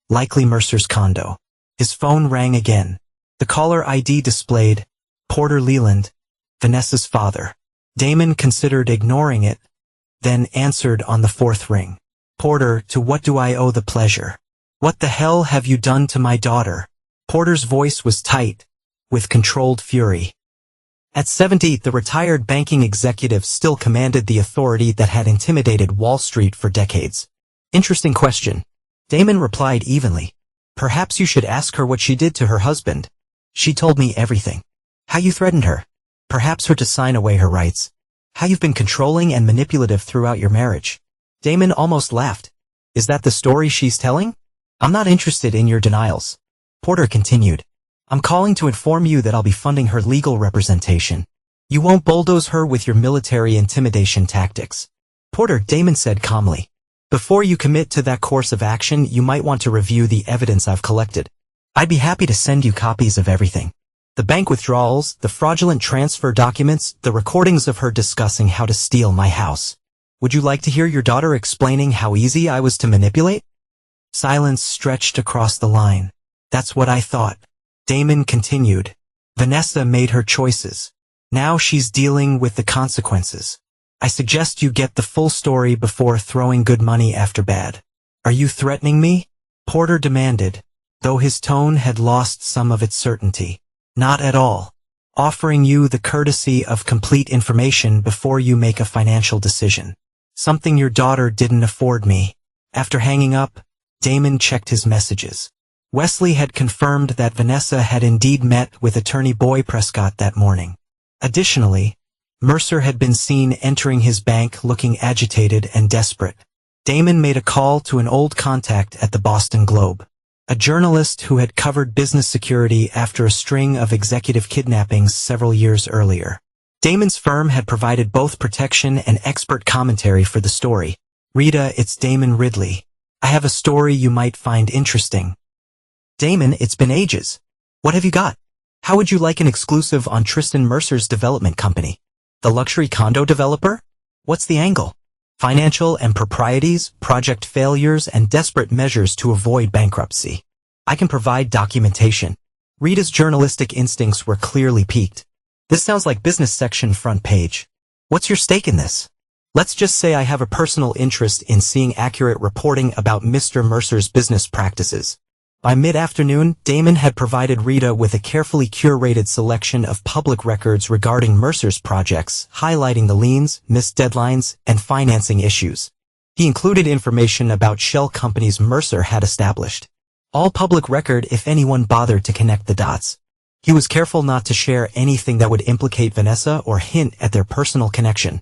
likely Mercer's condo. His phone rang again. The caller ID displayed, Porter Leland, Vanessa's father. Damon considered ignoring it, then answered on the fourth ring. Porter, to what do I owe the pleasure? What the hell have you done to my daughter? Porter's voice was tight, with controlled fury. At 70, the retired banking executive still commanded the authority that had intimidated Wall Street for decades. Interesting question. Damon replied evenly. Perhaps you should ask her what she did to her husband. She told me everything. How you threatened her. Perhaps her to sign away her rights. How you've been controlling and manipulative throughout your marriage. Damon almost laughed. Is that the story she's telling? I'm not interested in your denials. Porter continued. I'm calling to inform you that I'll be funding her legal representation. You won't bulldoze her with your military intimidation tactics. Porter, Damon said calmly. Before you commit to that course of action, you might want to review the evidence I've collected. I'd be happy to send you copies of everything. The bank withdrawals, the fraudulent transfer documents, the recordings of her discussing how to steal my house. Would you like to hear your daughter explaining how easy I was to manipulate? Silence stretched across the line. That's what I thought. Damon continued. Vanessa made her choices. Now she's dealing with the consequences. I suggest you get the full story before throwing good money after bad. Are you threatening me? Porter demanded, though his tone had lost some of its certainty. Not at all. Offering you the courtesy of complete information before you make a financial decision. Something your daughter didn't afford me. After hanging up, Damon checked his messages. Wesley had confirmed that Vanessa had indeed met with attorney Boy Prescott that morning. Additionally, Mercer had been seen entering his bank looking agitated and desperate. Damon made a call to an old contact at the Boston Globe, a journalist who had covered business security after a string of executive kidnappings several years earlier. Damon's firm had provided both protection and expert commentary for the story. Rita, it's Damon Ridley. I have a story you might find interesting. Damon, it's been ages. What have you got? How would you like an exclusive on Tristan Mercer's development company? The luxury condo developer? What's the angle? Financial improprieties, project failures, and desperate measures to avoid bankruptcy. I can provide documentation. Rita's journalistic instincts were clearly piqued. This sounds like business section front page. What's your stake in this? Let's just say I have a personal interest in seeing accurate reporting about Mr. Mercer's business practices. By mid-afternoon, Damon had provided Rita with a carefully curated selection of public records regarding Mercer's projects, highlighting the liens, missed deadlines, and financing issues. He included information about shell companies Mercer had established. All public record if anyone bothered to connect the dots. He was careful not to share anything that would implicate Vanessa or hint at their personal connection.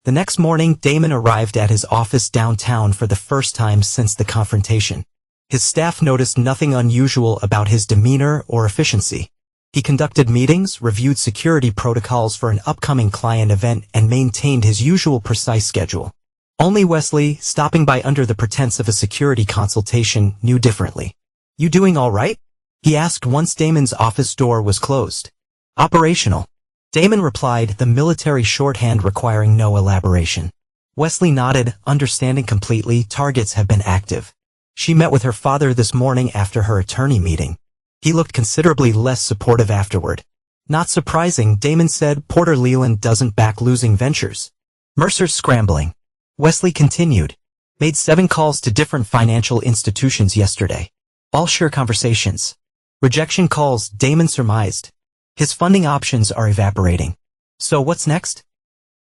The next morning, Damon arrived at his office downtown for the first time since the confrontation. His staff noticed nothing unusual about his demeanor or efficiency. He conducted meetings, reviewed security protocols for an upcoming client event, and maintained his usual precise schedule. Only Wesley, stopping by under the pretense of a security consultation, knew differently. You doing all right? He asked once Damon's office door was closed. Operational. Damon replied, the military shorthand requiring no elaboration. Wesley nodded, understanding completely. Targets have been active. She met with her father this morning after her attorney meeting. He looked considerably less supportive afterward. Not surprising, Damon said. Porter Leland doesn't back losing ventures. Mercer's scrambling. Wesley continued. Made 7 calls to different financial institutions yesterday. All sure conversations. Rejection calls, Damon surmised. His funding options are evaporating. So what's next?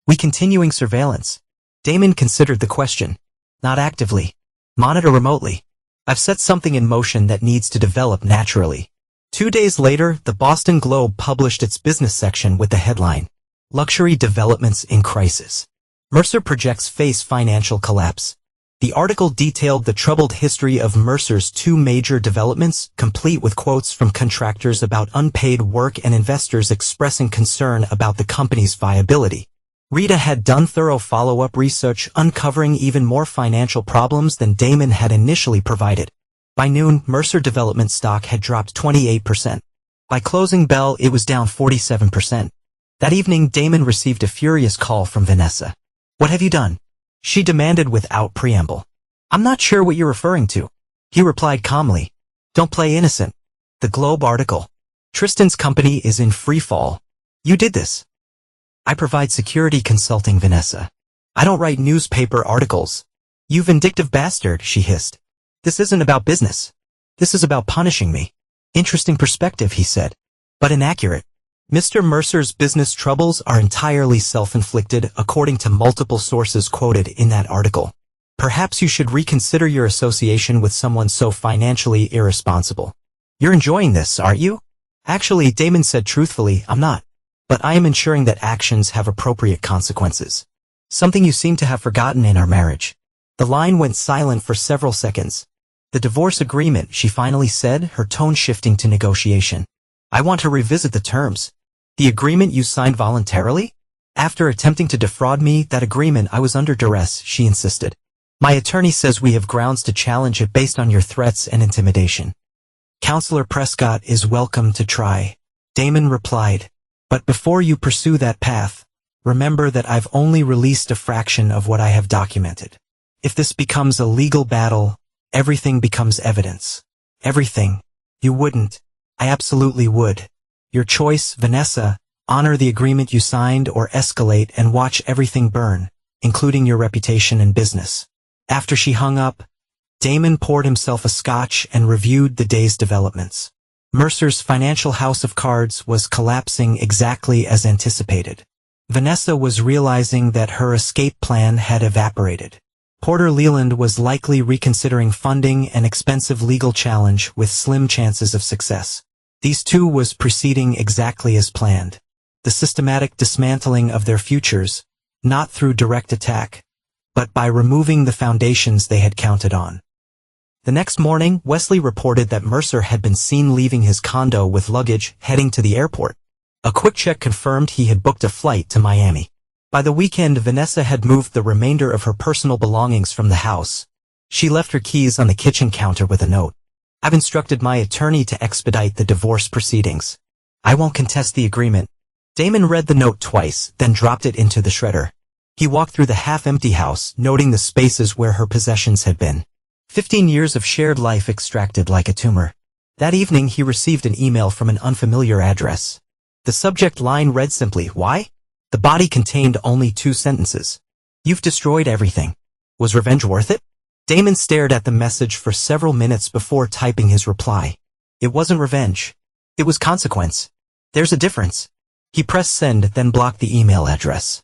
We continuing surveillance. Damon considered the question. Not actively. Monitor remotely. I've set something in motion that needs to develop naturally. 2 days later, the Boston Globe published its business section with the headline, Luxury Developments in Crisis. Mercer projects face financial collapse. The article detailed the troubled history of Mercer's 2 major developments, complete with quotes from contractors about unpaid work and investors expressing concern about the company's viability. Rita had done thorough follow-up research, uncovering even more financial problems than Damon had initially provided. By noon, Mercer Development stock had dropped 28%. By closing bell, it was down 47%. That evening, Damon received a furious call from Vanessa. What have you done? She demanded without preamble. I'm not sure what you're referring to. He replied calmly. Don't play innocent. The Globe article. Tristan's company is in free fall. You did this. I provide security consulting, Vanessa. I don't write newspaper articles. You vindictive bastard, she hissed. This isn't about business. This is about punishing me. Interesting perspective, he said. But inaccurate. Mr. Mercer's business troubles are entirely self-inflicted, according to multiple sources quoted in that article. Perhaps you should reconsider your association with someone so financially irresponsible. You're enjoying this, aren't you? Actually, Damon said truthfully, I'm not. But I am ensuring that actions have appropriate consequences. Something you seem to have forgotten in our marriage. The line went silent for several seconds. The divorce agreement, she finally said, her tone shifting to negotiation. I want to revisit the terms. The agreement you signed voluntarily? After attempting to defraud me, that agreement I was under duress, she insisted. My attorney says we have grounds to challenge it based on your threats and intimidation. Counselor Prescott is welcome to try. Damon replied. But before you pursue that path, remember that I've only released a fraction of what I have documented. If this becomes a legal battle, everything becomes evidence. Everything. You wouldn't. I absolutely would. Your choice, Vanessa, honor the agreement you signed or escalate and watch everything burn, including your reputation and business. After she hung up, Damon poured himself a scotch and reviewed the day's developments. Mercer's financial house of cards was collapsing exactly as anticipated. Vanessa was realizing that her escape plan had evaporated. Porter Leland was likely reconsidering funding an expensive legal challenge with slim chances of success. These two was proceeding exactly as planned. The systematic dismantling of their futures, not through direct attack, but by removing the foundations they had counted on. The next morning, Wesley reported that Mercer had been seen leaving his condo with luggage heading to the airport. A quick check confirmed he had booked a flight to Miami. By the weekend, Vanessa had moved the remainder of her personal belongings from the house. She left her keys on the kitchen counter with a note. "I've instructed my attorney to expedite the divorce proceedings. I won't contest the agreement." Damon read the note twice, then dropped it into the shredder. He walked through the half-empty house, noting the spaces where her possessions had been. 15 years of shared life extracted like a tumor. That evening he received an email from an unfamiliar address. The subject line read simply, "Why?" The body contained only 2 sentences. "You've destroyed everything. Was revenge worth it?" Damon stared at the message for several minutes before typing his reply. It wasn't revenge. It was consequence. There's a difference. He pressed send, then blocked the email address.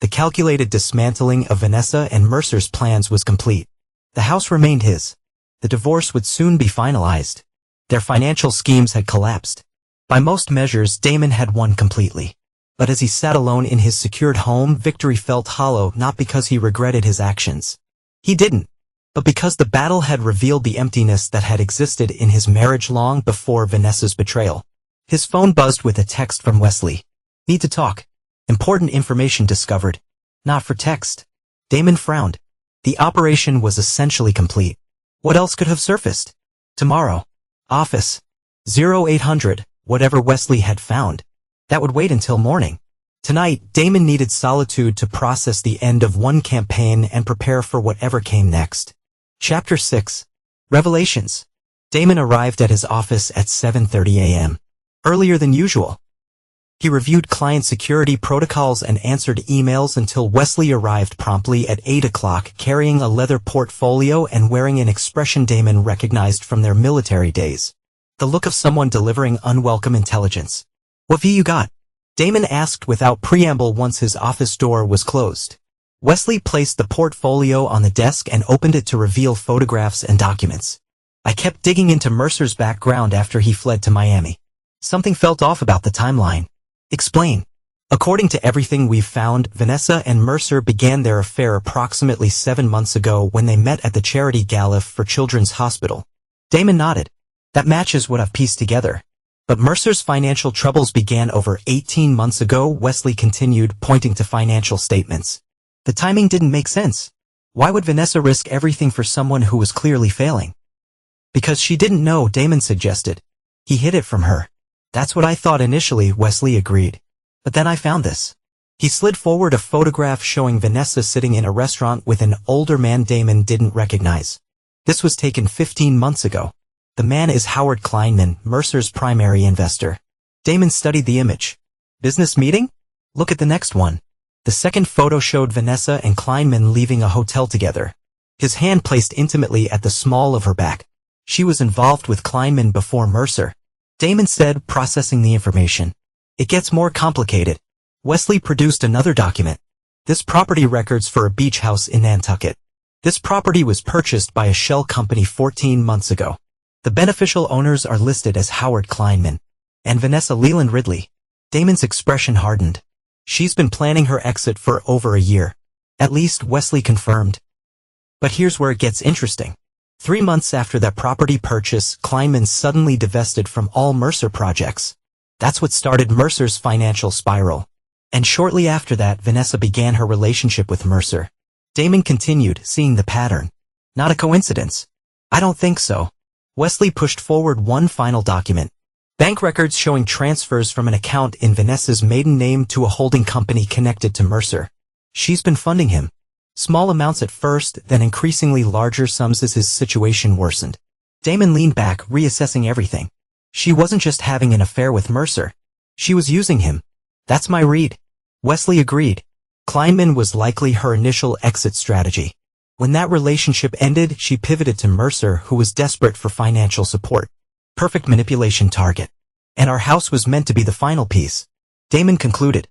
The calculated dismantling of Vanessa and Mercer's plans was complete. The house remained his. The divorce would soon be finalized. Their financial schemes had collapsed. By most measures, Damon had won completely. But as he sat alone in his secured home, victory felt hollow, not because he regretted his actions. He didn't. But because the battle had revealed the emptiness that had existed in his marriage long before Vanessa's betrayal. His phone buzzed with a text from Wesley. "Need to talk. Important information discovered." "Not for text." Damon frowned. The operation was essentially complete. What else could have surfaced? Tomorrow. Office. 0800, whatever Wesley had found. That would wait until morning. Tonight, Damon needed solitude to process the end of one campaign and prepare for whatever came next. Chapter 6. Revelations. Damon arrived at his office at 7:30 a.m. Earlier than usual. He reviewed client security protocols and answered emails until Wesley arrived promptly at 8 o'clock, carrying a leather portfolio and wearing an expression Damon recognized from their military days. The look of someone delivering unwelcome intelligence. "What V you got?" Damon asked without preamble once his office door was closed. Wesley placed the portfolio on the desk and opened it to reveal photographs and documents. "I kept digging into Mercer's background after he fled to Miami. Something felt off about the timeline." "Explain." "According to everything we've found, Vanessa and Mercer began their affair approximately 7 months ago when they met at the charity gala for Children's Hospital." Damon nodded. "That matches what I've pieced together. But Mercer's financial troubles began over 18 months ago," Wesley continued, pointing to financial statements. "The timing didn't make sense. Why would Vanessa risk everything for someone who was clearly failing?" "Because she didn't know," Damon suggested. "He hid it from her." "That's what I thought initially," Wesley agreed. "But then I found this." He slid forward a photograph showing Vanessa sitting in a restaurant with an older man Damon didn't recognize. This was taken 15 months ago. The man is Howard Kleinman, Mercer's primary investor. Damon studied the image. "Business meeting? Look at the next one." The second photo showed Vanessa and Kleinman leaving a hotel together. His hand placed intimately at the small of her back. "She was involved with Kleinman before Mercer," Damon said, processing the information. "It gets more complicated." Wesley produced another document. This property records for a beach house in Nantucket. This property was purchased by a shell company 14 months ago. The beneficial owners are listed as Howard Kleinman and Vanessa Leland Ridley. Damon's expression hardened. "She's been planning her exit for over a year. At least, Wesley confirmed. But here's where it gets interesting. 3 months after that property purchase, Kleinman suddenly divested from all Mercer projects. That's what started Mercer's financial spiral. And shortly after that, Vanessa began her relationship with Mercer." Damon continued, seeing the pattern. "Not a coincidence." "I don't think so." Wesley pushed forward one final document. Bank records showing transfers from an account in Vanessa's maiden name to a holding company connected to Mercer. She's been funding him. Small amounts at first, then increasingly larger sums as his situation worsened. Damon leaned back, reassessing everything. She wasn't just having an affair with Mercer. She was using him. "That's my read." Wesley agreed. Kleinman was likely her initial exit strategy. When that relationship ended, she pivoted to Mercer, who was desperate for financial support. Perfect manipulation target. And our house was meant to be the final piece. Damon concluded.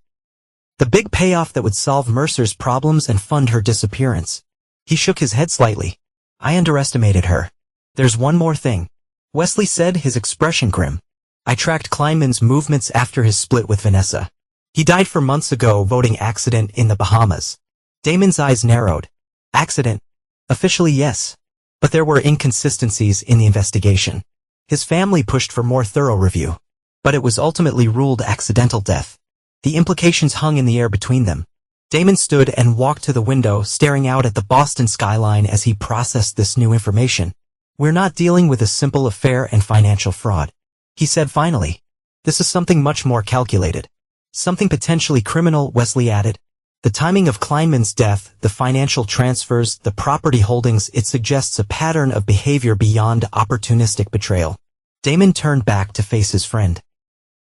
The big payoff that would solve Mercer's problems and fund her disappearance. He shook his head slightly. I underestimated her. There's one more thing. Wesley said, his expression grim. I tracked Kleinman's movements after his split with Vanessa. He died 4 months ago, voting accident in the Bahamas. Damon's eyes narrowed. Accident? Officially, yes. But there were inconsistencies in the investigation. His family pushed for more thorough review. But it was ultimately ruled accidental death. The implications hung in the air between them. Damon stood and walked to the window, staring out at the Boston skyline as he processed this new information. We're not dealing with a simple affair and financial fraud, he said finally. This is something much more calculated. Something potentially criminal, Wesley added. The timing of Kleinman's death, the financial transfers, the property holdings, it suggests a pattern of behavior beyond opportunistic betrayal. Damon turned back to face his friend.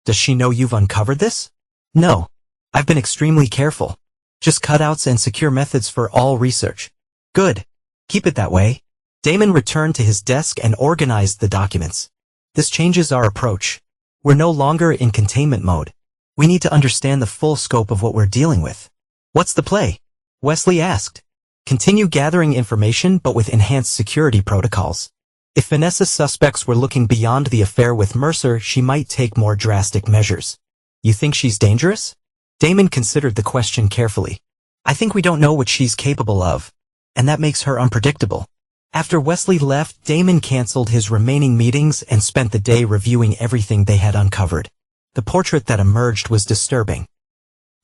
Does she know you've uncovered this? No. I've been extremely careful. Just cutouts and secure methods for all research. Good. Keep it that way. Damon returned to his desk and organized the documents. This changes our approach. We're no longer in containment mode. We need to understand the full scope of what we're dealing with. What's the play? Wesley asked. Continue gathering information but with enhanced security protocols. If Vanessa's suspects were looking beyond the affair with Mercer, she might take more drastic measures. You think she's dangerous? Damon considered the question carefully. I think we don't know what she's capable of, and that makes her unpredictable. After Wesley left, Damon canceled his remaining meetings and spent the day reviewing everything they had uncovered. The portrait that emerged was disturbing.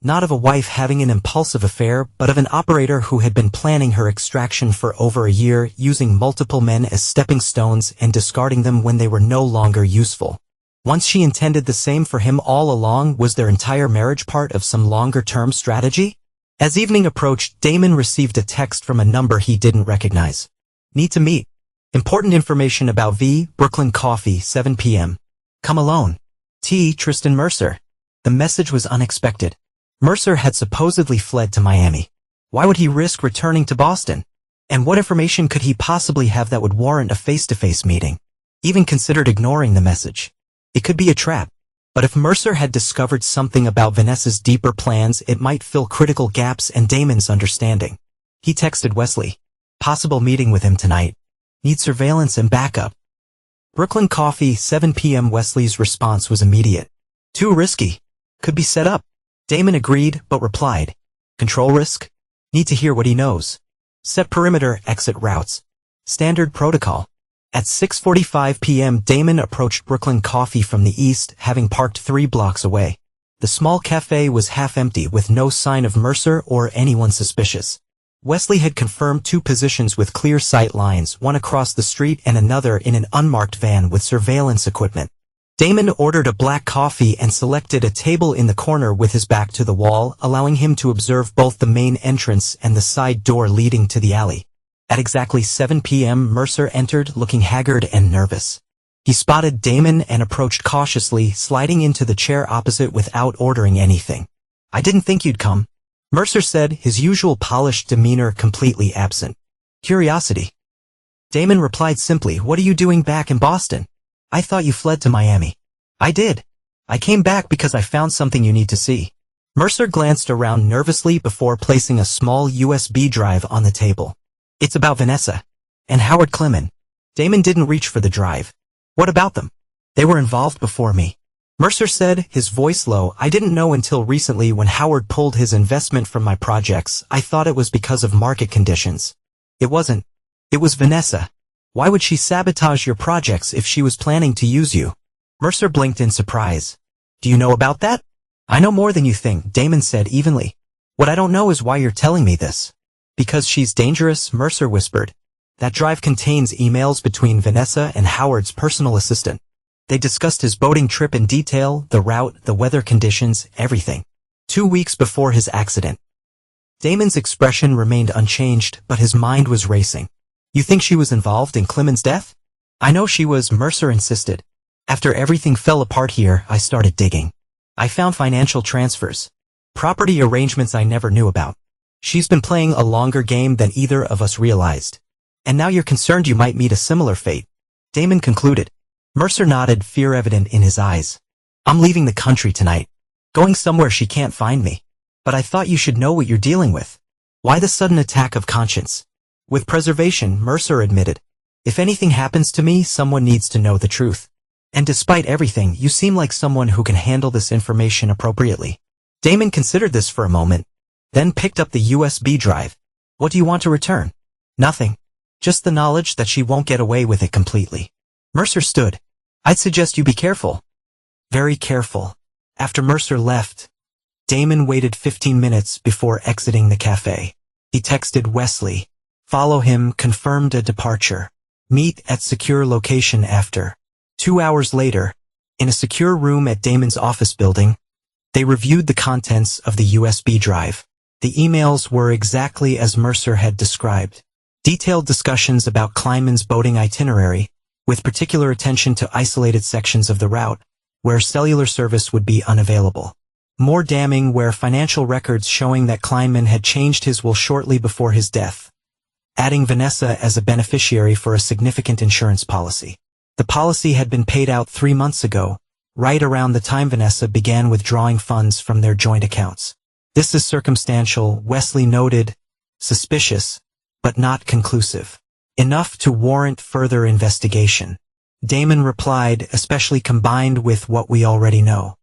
Not of a wife having an impulsive affair, but of an operator who had been planning her extraction for over a year, using multiple men as stepping stones and discarding them when they were no longer useful. Once she intended the same for him all along, was their entire marriage part of some longer-term strategy? As evening approached, Damon received a text from a number he didn't recognize. Need to meet. Important information about V. Brooklyn Coffee, 7 p.m. Come alone. T. Tristan Mercer. The message was unexpected. Mercer had supposedly fled to Miami. Why would he risk returning to Boston? And what information could he possibly have that would warrant a face-to-face meeting? Even considered ignoring the message. It could be a trap. But if Mercer had discovered something about Vanessa's deeper plans, it might fill critical gaps in Damon's understanding. He texted Wesley. Possible meeting with him tonight. Need surveillance and backup. Brooklyn Coffee, 7 p.m. Wesley's response was immediate. Too risky. Could be set up. Damon agreed, but replied. Control risk? Need to hear what he knows. Set perimeter, exit routes. Standard protocol. At 6:45 p.m. Damon approached Brooklyn Coffee from the east, having parked 3 blocks away. The small cafe was half empty, with no sign of Mercer or anyone suspicious. Wesley had confirmed 2 positions with clear sight lines, one across the street and another in an unmarked van with surveillance equipment. Damon ordered a black coffee and selected a table in the corner with his back to the wall, allowing him to observe both the main entrance and the side door leading to the alley. At exactly 7 p.m. Mercer entered, looking haggard and nervous. He spotted Damon and approached cautiously, sliding into the chair opposite without ordering anything. I didn't think you'd come, Mercer said, his usual polished demeanor completely absent. Curiosity. Damon replied simply, what are you doing back in Boston? I thought you fled to Miami. I did. I came back because I found something you need to see. Mercer glanced around nervously before placing a small USB drive on the table. It's about Vanessa. And Howard Kleinman. Damon didn't reach for the drive. What about them? They were involved before me. Mercer said, his voice low. I didn't know until recently when Howard pulled his investment from my projects. I thought it was because of market conditions. It wasn't. It was Vanessa. Why would she sabotage your projects if she was planning to use you? Mercer blinked in surprise. Do you know about that? I know more than you think, Damon said evenly. What I don't know is why you're telling me this. Because she's dangerous, Mercer whispered. That drive contains emails between Vanessa and Howard's personal assistant. They discussed his boating trip in detail, the route, the weather conditions, everything. 2 weeks before his accident. Damon's expression remained unchanged, but his mind was racing. You think she was involved in Kleinman's death? I know she was, Mercer insisted. After everything fell apart here, I started digging. I found financial transfers. Property arrangements I never knew about. She's been playing a longer game than either of us realized. And now you're concerned you might meet a similar fate. Damon concluded. Mercer nodded, fear evident in his eyes. I'm leaving the country tonight. Going somewhere she can't find me. But I thought you should know what you're dealing with. Why the sudden attack of conscience? With preservation, Mercer admitted. If anything happens to me, someone needs to know the truth. And despite everything, you seem like someone who can handle this information appropriately. Damon considered this for a moment, then picked up the USB drive. What do you want to return? Nothing. Just the knowledge that she won't get away with it completely. Mercer stood. I'd suggest you be careful. Very careful. After Mercer left, Damon waited 15 minutes before exiting the cafe. He texted Wesley. Follow him, confirmed a departure. Meet at secure location after. 2 hours later, in a secure room at Damon's office building, they reviewed the contents of the USB drive. The emails were exactly as Mercer had described. Detailed discussions about Kleinman's boating itinerary, with particular attention to isolated sections of the route, where cellular service would be unavailable. More damning were financial records showing that Kleinman had changed his will shortly before his death, adding Vanessa as a beneficiary for a significant insurance policy. The policy had been paid out 3 months ago, right around the time Vanessa began withdrawing funds from their joint accounts. This is circumstantial, Wesley noted, suspicious, but not conclusive. Enough to warrant further investigation. Damon replied, especially combined with what we already know.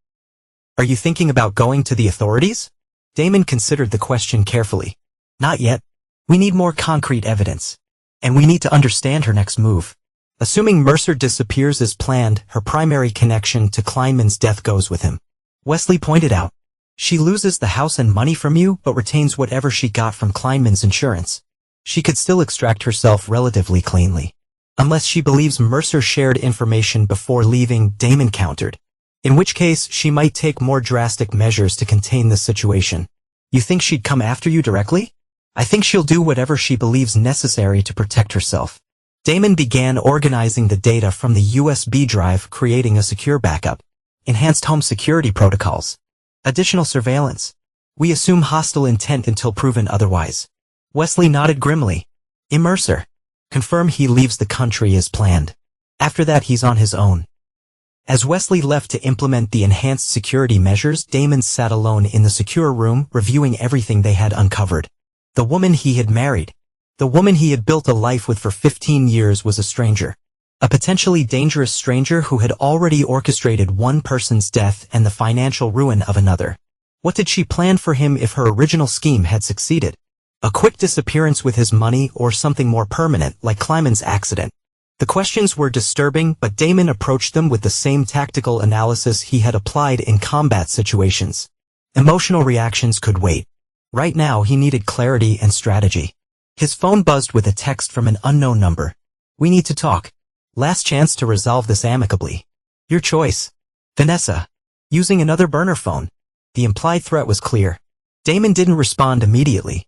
Are you thinking about going to the authorities? Damon considered the question carefully. Not yet. We need more concrete evidence. And we need to understand her next move. Assuming Mercer disappears as planned, her primary connection to Kleinman's death goes with him. Wesley pointed out. She loses the house and money from you, but retains whatever she got from Kleinman's insurance. She could still extract herself relatively cleanly. Unless she believes Mercer shared information before leaving, Damon countered. In which case, she might take more drastic measures to contain the situation. You think she'd come after you directly? I think she'll do whatever she believes necessary to protect herself. Damon began organizing the data from the USB drive, creating a secure backup. Enhanced home security protocols. Additional surveillance. We assume hostile intent until proven otherwise. Wesley nodded grimly. Mercer. Confirm he leaves the country as planned. After that he's on his own. As Wesley left to implement the enhanced security measures, Damon sat alone in the secure room, reviewing everything they had uncovered. The woman he had married. The woman he had built a life with for 15 years was a stranger. A potentially dangerous stranger who had already orchestrated one person's death and the financial ruin of another. What did she plan for him if her original scheme had succeeded? A quick disappearance with his money or something more permanent like Kleinman's accident? The questions were disturbing, but Damon approached them with the same tactical analysis he had applied in combat situations. Emotional reactions could wait. Right now he needed clarity and strategy. His phone buzzed with a text from an unknown number. We need to talk. Last chance to resolve this amicably. Your choice. Vanessa. Using another burner phone. The implied threat was clear. Damon didn't respond immediately.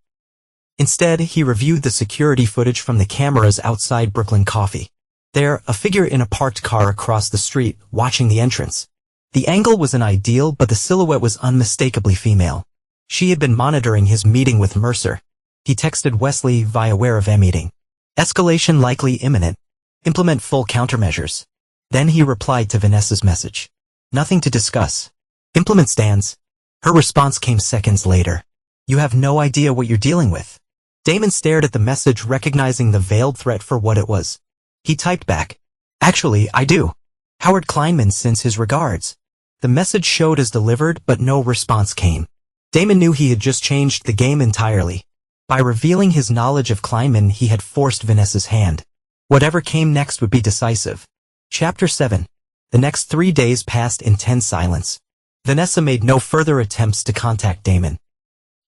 Instead, he reviewed the security footage from the cameras outside Brooklyn Coffee. There, a figure in a parked car across the street, watching the entrance. The angle wasn't ideal, but the silhouette was unmistakably female. She had been monitoring his meeting with Mercer. He texted Wesley via "Aware of a meeting. Escalation likely imminent. Implement full countermeasures." Then he replied to Vanessa's message. Nothing to discuss. Implement stands. Her response came seconds later. You have no idea what you're dealing with. Damon stared at the message, recognizing the veiled threat for what it was. He typed back. Actually, I do. Howard Kleinman sends his regards. The message showed as delivered, but no response came. Damon knew he had just changed the game entirely. By revealing his knowledge of Kleinman, he had forced Vanessa's hand. Whatever came next would be decisive. Chapter 7. The next 3 days passed in tense silence. Vanessa made no further attempts to contact Damon.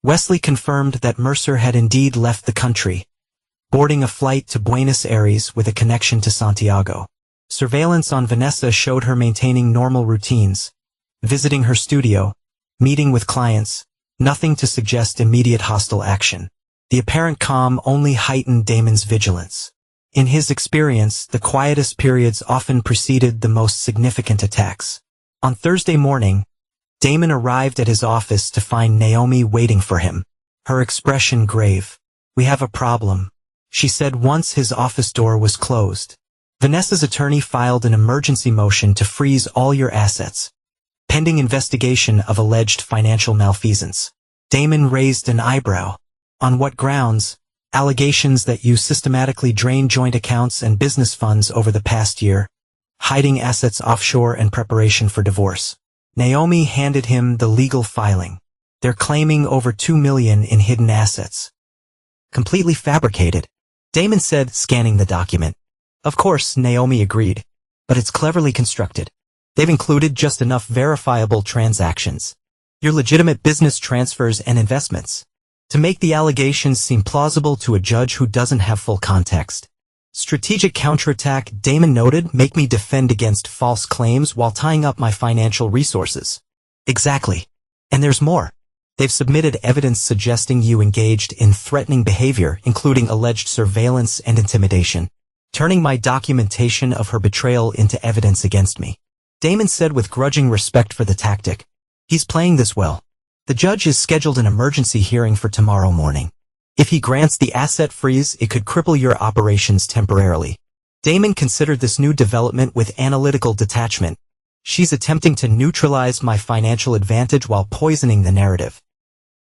Wesley confirmed that Mercer had indeed left the country, boarding a flight to Buenos Aires with a connection to Santiago. Surveillance on Vanessa showed her maintaining normal routines, visiting her studio, meeting with clients, nothing to suggest immediate hostile action. The apparent calm only heightened Damon's vigilance. In his experience, the quietest periods often preceded the most significant attacks. On Thursday morning, Damon arrived at his office to find Naomi waiting for him. her expression grave. "We have a problem," she said once his office door was closed. "Vanessa's attorney filed an emergency motion to freeze all your assets, pending investigation of alleged financial malfeasance." Damon raised an eyebrow. "On what grounds?" "Allegations that you systematically drained joint accounts and business funds over the past year, hiding assets offshore in preparation for divorce." Naomi handed him the legal filing. "They're claiming over $2 million in hidden assets." "Completely fabricated," Damon said, scanning the document. "Of course," Naomi agreed, "but it's cleverly constructed. They've included just enough verifiable transactions, your legitimate business transfers and investments, to make the allegations seem plausible to a judge who doesn't have full context. Strategic counterattack," Damon noted, "make me defend against false claims while tying up my financial resources." "Exactly. And there's more. They've submitted evidence suggesting you engaged in threatening behavior, including alleged surveillance and intimidation, turning my documentation of her betrayal into evidence against me." Damon said with grudging respect for the tactic. "He's playing this well. The judge has scheduled an emergency hearing for tomorrow morning. If he grants the asset freeze, it could cripple your operations temporarily." Damon considered this new development with analytical detachment. "She's attempting to neutralize my financial advantage while poisoning the narrative.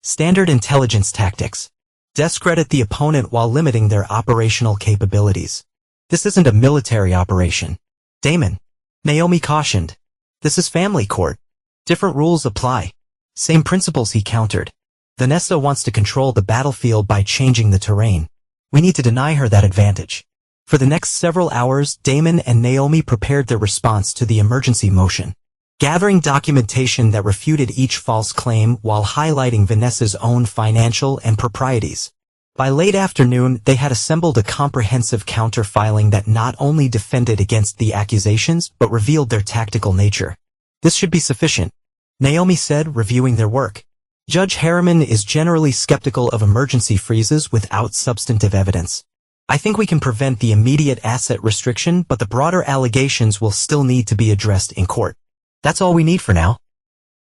Standard intelligence tactics. Discredit the opponent while limiting their operational capabilities. This isn't a military operation, Damon," Naomi cautioned. "This is family court. Different rules apply." "Same principles," he countered. "Vanessa wants to control the battlefield by changing the terrain. We need to deny her that advantage." For the next several hours, Damon and Naomi prepared their response to the emergency motion, gathering documentation that refuted each false claim while highlighting Vanessa's own financial and proprieties. By late afternoon, they had assembled a comprehensive counter-filing that not only defended against the accusations but revealed their tactical nature. "This should be sufficient," Naomi said, reviewing their work. "Judge Harriman is generally skeptical of emergency freezes without substantive evidence. I think we can prevent the immediate asset restriction, but the broader allegations will still need to be addressed in court. That's all we need for now,"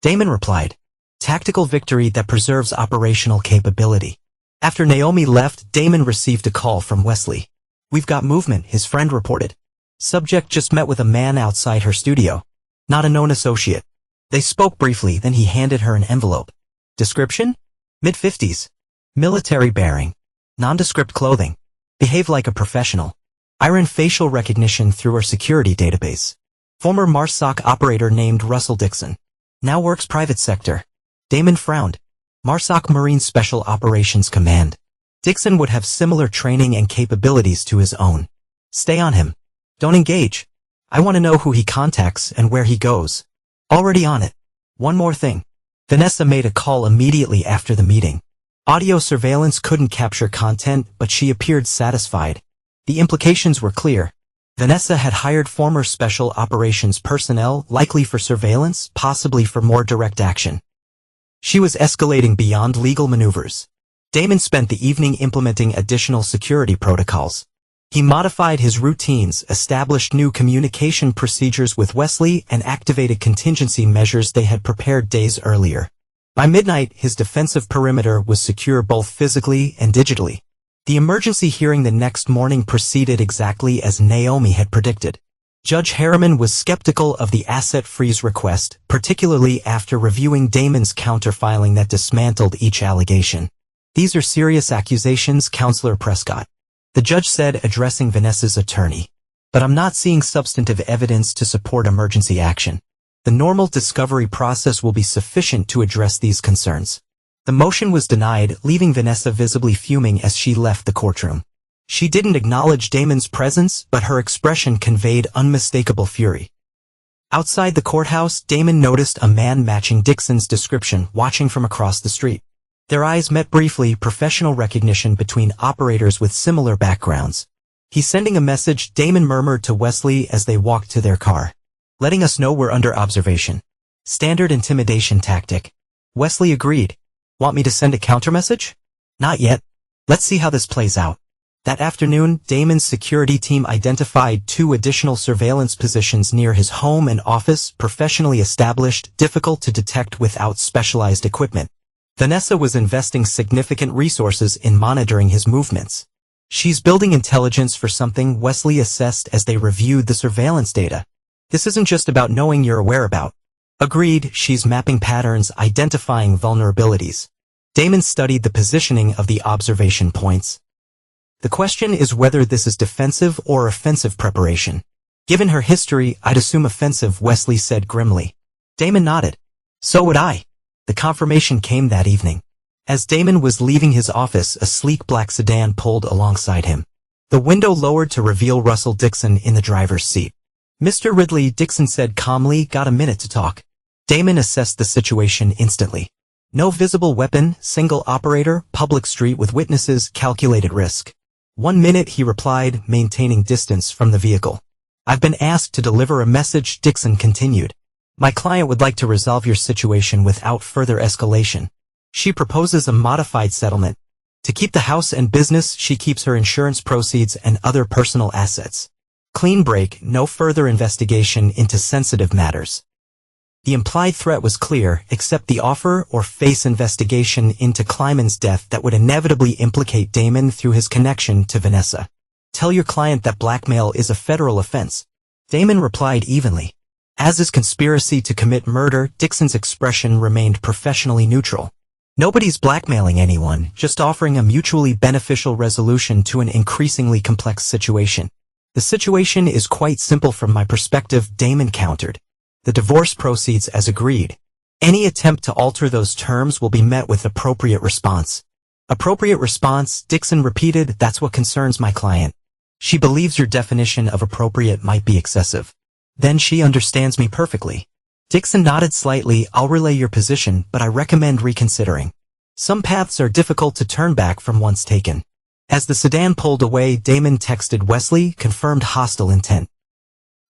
Damon replied. "Tactical victory that preserves operational capability." After Naomi left, Damon received a call from Wesley. "We've got movement," his friend reported. "Subject just met with a man outside her studio. Not a known associate." They spoke briefly, then he handed her an envelope. "Description? Mid-50s. Military bearing. Nondescript clothing. Behave like a professional. Iron facial recognition through our security database. Former MARSOC operator named Russell Dixon. Now works private sector." Damon frowned. MARSOC Marine Special Operations Command. Dixon would have similar training and capabilities to his own. "Stay on him. Don't engage. I want to know who he contacts and where he goes." "Already on it. One more thing." Vanessa made a call immediately after the meeting. Audio surveillance couldn't capture content, but she appeared satisfied. The implications were clear. Vanessa had hired former special operations personnel, likely for surveillance, possibly for more direct action. She was escalating beyond legal maneuvers. Damon spent the evening implementing additional security protocols. He modified his routines, established new communication procedures with Wesley, and activated contingency measures they had prepared days earlier. By midnight, his defensive perimeter was secure both physically and digitally. The emergency hearing the next morning proceeded exactly as Naomi had predicted. Judge Harriman was skeptical of the asset freeze request, particularly after reviewing Damon's counter-filing that dismantled each allegation. "These are serious accusations, Counselor Prescott," the judge said, addressing Vanessa's attorney. "But I'm not seeing substantive evidence to support emergency action. The normal discovery process will be sufficient to address these concerns." The motion was denied, leaving Vanessa visibly fuming as she left the courtroom. She didn't acknowledge Damon's presence, but her expression conveyed unmistakable fury. Outside the courthouse, Damon noticed a man matching Dixon's description watching from across the street. Their eyes met briefly, professional recognition between operators with similar backgrounds. "He's sending a message," Damon murmured to Wesley as they walked to their car. "Letting us know we're under observation. Standard intimidation tactic." Wesley agreed. "Want me to send a countermessage?" "Not yet. Let's see how this plays out." That afternoon, Damon's security team identified 2 additional surveillance positions near his home and office, professionally established, difficult to detect without specialized equipment. Vanessa was investing significant resources in monitoring his movements. She's building intelligence for something Wesley assessed as they reviewed the surveillance data. This isn't just about knowing your whereabouts. Agreed, she's mapping patterns, identifying vulnerabilities. Damon studied the positioning of the observation points. The question is whether this is defensive or offensive preparation. Given her history, I'd assume offensive, Wesley said grimly. Damon nodded. So would I. The confirmation came that evening. As Damon was leaving his office, a sleek black sedan pulled alongside him. The window lowered to reveal Russell Dixon in the driver's seat. Mr. Ridley, Dixon said calmly, got a minute to talk. Damon assessed the situation instantly. No visible weapon, single operator, public street with witnesses, calculated risk. 1 minute, he replied, maintaining distance from the vehicle. I've been asked to deliver a message, Dixon continued. My client would like to resolve your situation without further escalation. She proposes a modified settlement. To keep the house and business, she keeps her insurance proceeds and other personal assets. Clean break, no further investigation into sensitive matters. The implied threat was clear, accept the offer or face investigation into Kleiman's death that would inevitably implicate Damon through his connection to Vanessa. Tell your client that blackmail is a federal offense. Damon replied evenly. As is conspiracy to commit murder, Dixon's expression remained professionally neutral. Nobody's blackmailing anyone, just offering a mutually beneficial resolution to an increasingly complex situation. The situation is quite simple from my perspective, Damon countered. The divorce proceeds as agreed. Any attempt to alter those terms will be met with appropriate response. Appropriate response, Dixon repeated, that's what concerns my client. She believes your definition of appropriate might be excessive. Then she understands me perfectly. Dixon nodded slightly, I'll relay your position, but I recommend reconsidering. Some paths are difficult to turn back from once taken. As the sedan pulled away, Damon texted Wesley, confirmed hostile intent.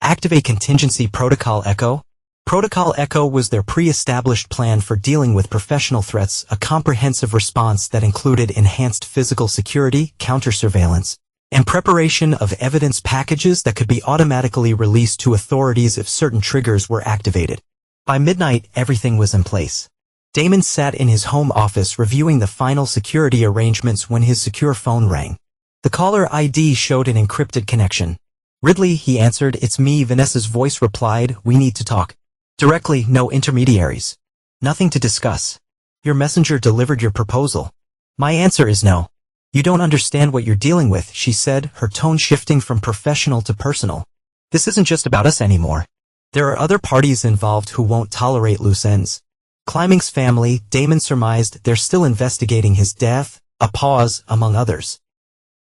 Activate Contingency Protocol Echo. Protocol Echo was their pre-established plan for dealing with professional threats, a comprehensive response that included enhanced physical security, counter-surveillance, and preparation of evidence packages that could be automatically released to authorities if certain triggers were activated. By midnight, everything was in place. Damon sat in his home office reviewing the final security arrangements when his secure phone rang. The caller ID showed an encrypted connection. Ridley, he answered, it's me, Vanessa's voice replied, we need to talk. Directly, no intermediaries. Nothing to discuss. Your messenger delivered your proposal. My answer is no. You don't understand what you're dealing with, she said, her tone shifting from professional to personal. This isn't just about us anymore. There are other parties involved who won't tolerate loose ends. Kleiman's family, Damon surmised, they're still investigating his death, a pause, among others.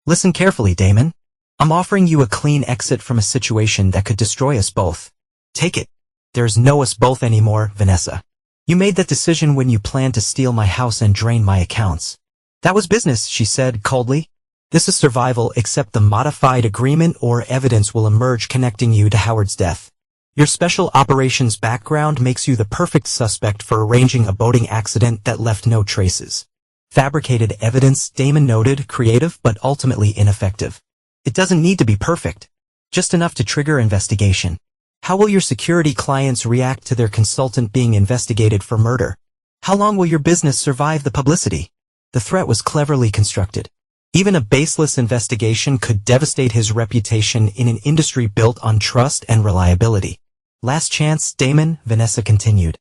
Listen carefully, Damon. I'm offering you a clean exit from a situation that could destroy us both. Take it. There's no us both anymore, Vanessa. You made that decision when you planned to steal my house and drain my accounts. That was business, she said coldly. This is survival, except the modified agreement or evidence will emerge connecting you to Howard's death. Your special operations background makes you the perfect suspect for arranging a boating accident that left no traces. Fabricated evidence, Damon noted, creative but ultimately ineffective. It doesn't need to be perfect. Just enough to trigger investigation. How will your security clients react to their consultant being investigated for murder? How long will your business survive the publicity? The threat was cleverly constructed. Even a baseless investigation could devastate his reputation in an industry built on trust and reliability. Last chance, Damon, Vanessa continued.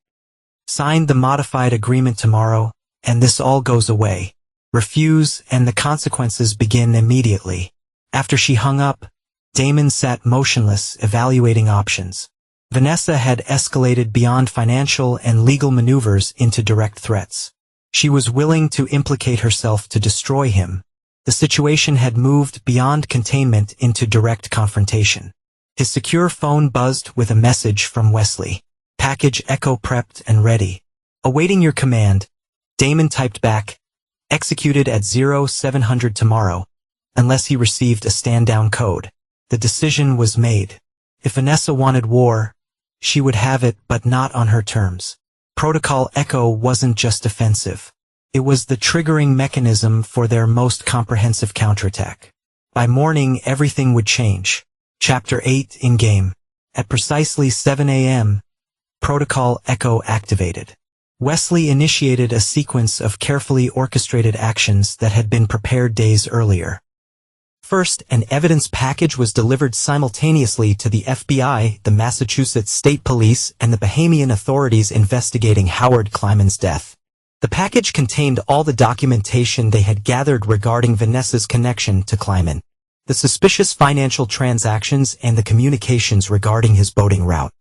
Sign the modified agreement tomorrow, and this all goes away. Refuse, and the consequences begin immediately. After she hung up, Damon sat motionless, evaluating options. Vanessa had escalated beyond financial and legal maneuvers into direct threats. She was willing to implicate herself to destroy him. The situation had moved beyond containment into direct confrontation. His secure phone buzzed with a message from Wesley. Package Echo prepped and ready. Awaiting your command. Damon typed back. Executed at 0700 tomorrow, unless he received a stand-down code. The decision was made. If Vanessa wanted war, she would have it, but not on her terms. Protocol Echo wasn't just offensive. It was the triggering mechanism for their most comprehensive counterattack. By morning, everything would change. Chapter 8 in-game. At precisely 7 a.m., Protocol Echo activated. Wesley initiated a sequence of carefully orchestrated actions that had been prepared days earlier. First, an evidence package was delivered simultaneously to the FBI, the Massachusetts State Police, and the Bahamian authorities investigating Howard Kleinman's death. The package contained all the documentation they had gathered regarding Vanessa's connection to Kleinman, the suspicious financial transactions and the communications regarding his boating route.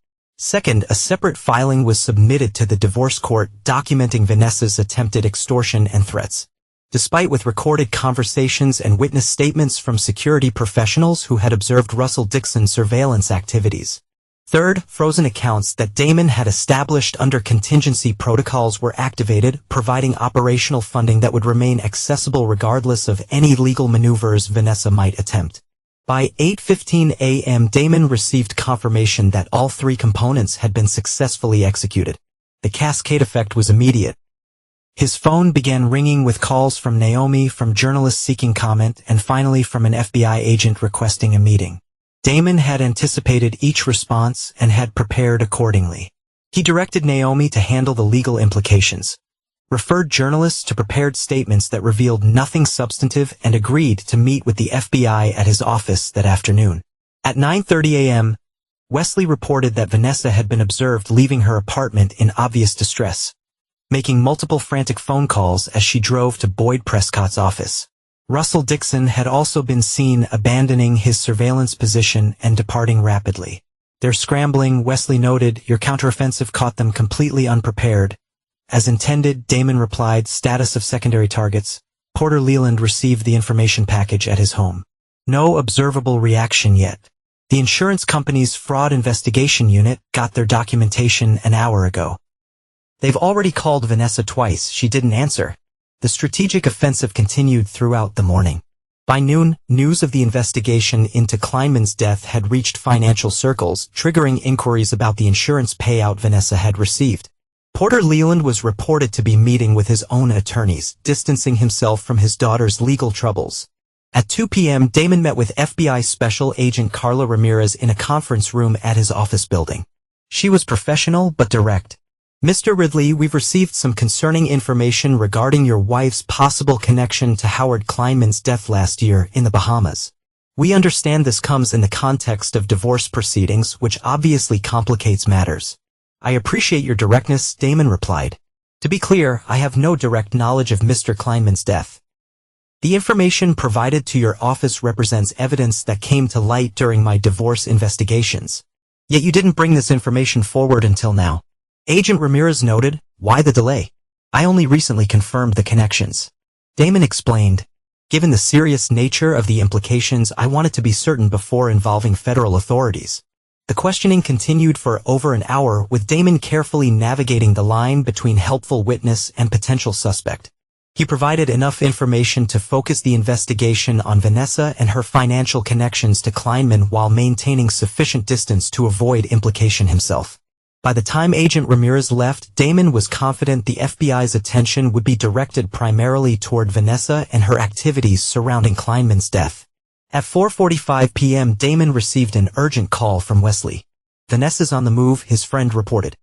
Second, a separate filing was submitted to the divorce court documenting Vanessa's attempted extortion and threats, despite with recorded conversations and witness statements from security professionals who had observed Russell Dixon's surveillance activities. Third, frozen accounts that Damon had established under contingency protocols were activated, providing operational funding that would remain accessible regardless of any legal maneuvers Vanessa might attempt. By 8:15 a.m. Damon received confirmation that all three components had been successfully executed. The cascade effect was immediate. His phone began ringing with calls from Naomi, from journalists seeking comment, and finally from an FBI agent requesting a meeting. Damon had anticipated each response and had prepared accordingly. He directed Naomi to handle the legal implications, referred journalists to prepared statements that revealed nothing substantive, and agreed to meet with the FBI at his office that afternoon. At 9:30 a.m., Wesley reported that Vanessa had been observed leaving her apartment in obvious distress, making multiple frantic phone calls as she drove to Boyd Prescott's office. Russell Dixon had also been seen abandoning his surveillance position and departing rapidly. Their scrambling, Wesley noted, your counteroffensive caught them completely unprepared. As intended, Damon replied, status of secondary targets. Porter Leland received the information package at his home. No observable reaction yet. The insurance company's fraud investigation unit got their documentation an hour ago. They've already called Vanessa twice. She didn't answer. The strategic offensive continued throughout the morning. By noon, news of the investigation into Kleinman's death had reached financial circles, triggering inquiries about the insurance payout Vanessa had received. Porter Leland was reported to be meeting with his own attorneys, distancing himself from his daughter's legal troubles. At 2 p.m., Damon met with FBI Special Agent Carla Ramirez in a conference room at his office building. She was professional but direct. Mr. Ridley, we've received some concerning information regarding your wife's possible connection to Howard Kleinman's death last year in the Bahamas. We understand this comes in the context of divorce proceedings, which obviously complicates matters. I appreciate your directness, Damon replied. To be clear, I have no direct knowledge of Mr. Kleinman's death. The information provided to your office represents evidence that came to light during my divorce investigations. Yet you didn't bring this information forward until now. Agent Ramirez noted, why the delay? I only recently confirmed the connections. Damon explained, given the serious nature of the implications, I wanted to be certain before involving federal authorities. The questioning continued for over an hour, with Damon carefully navigating the line between helpful witness and potential suspect. He provided enough information to focus the investigation on Vanessa and her financial connections to Kleinman while maintaining sufficient distance to avoid implication himself. By the time Agent Ramirez left, Damon was confident the FBI's attention would be directed primarily toward Vanessa and her activities surrounding Kleinman's death. At 4:45 p.m., Damon received an urgent call from Wesley. Vanessa's on the move, his friend reported.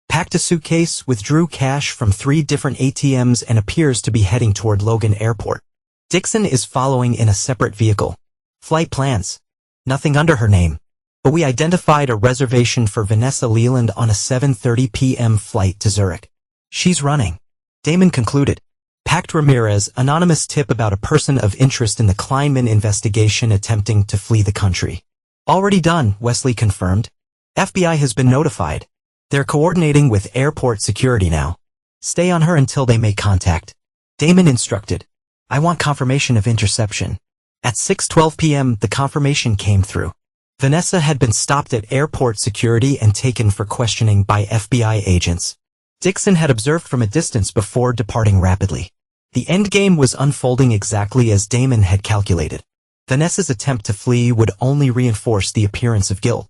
Packed a suitcase, withdrew cash from 3 different ATMs and appears to be heading toward Logan Airport. Dixon is following in a separate vehicle. Flight plans. Nothing under her name. But we identified a reservation for Vanessa Leland on a 7:30 p.m. flight to Zurich. She's running. Damon concluded. Packed Ramirez, anonymous tip about a person of interest in the Kleinman investigation attempting to flee the country. Already done, Wesley confirmed. FBI has been notified. They're coordinating with airport security now. Stay on her until they make contact. Damon instructed. I want confirmation of interception. At 6:12 p.m., the confirmation came through. Vanessa had been stopped at airport security and taken for questioning by FBI agents. Dixon had observed from a distance before departing rapidly. The endgame was unfolding exactly as Damon had calculated. Vanessa's attempt to flee would only reinforce the appearance of guilt.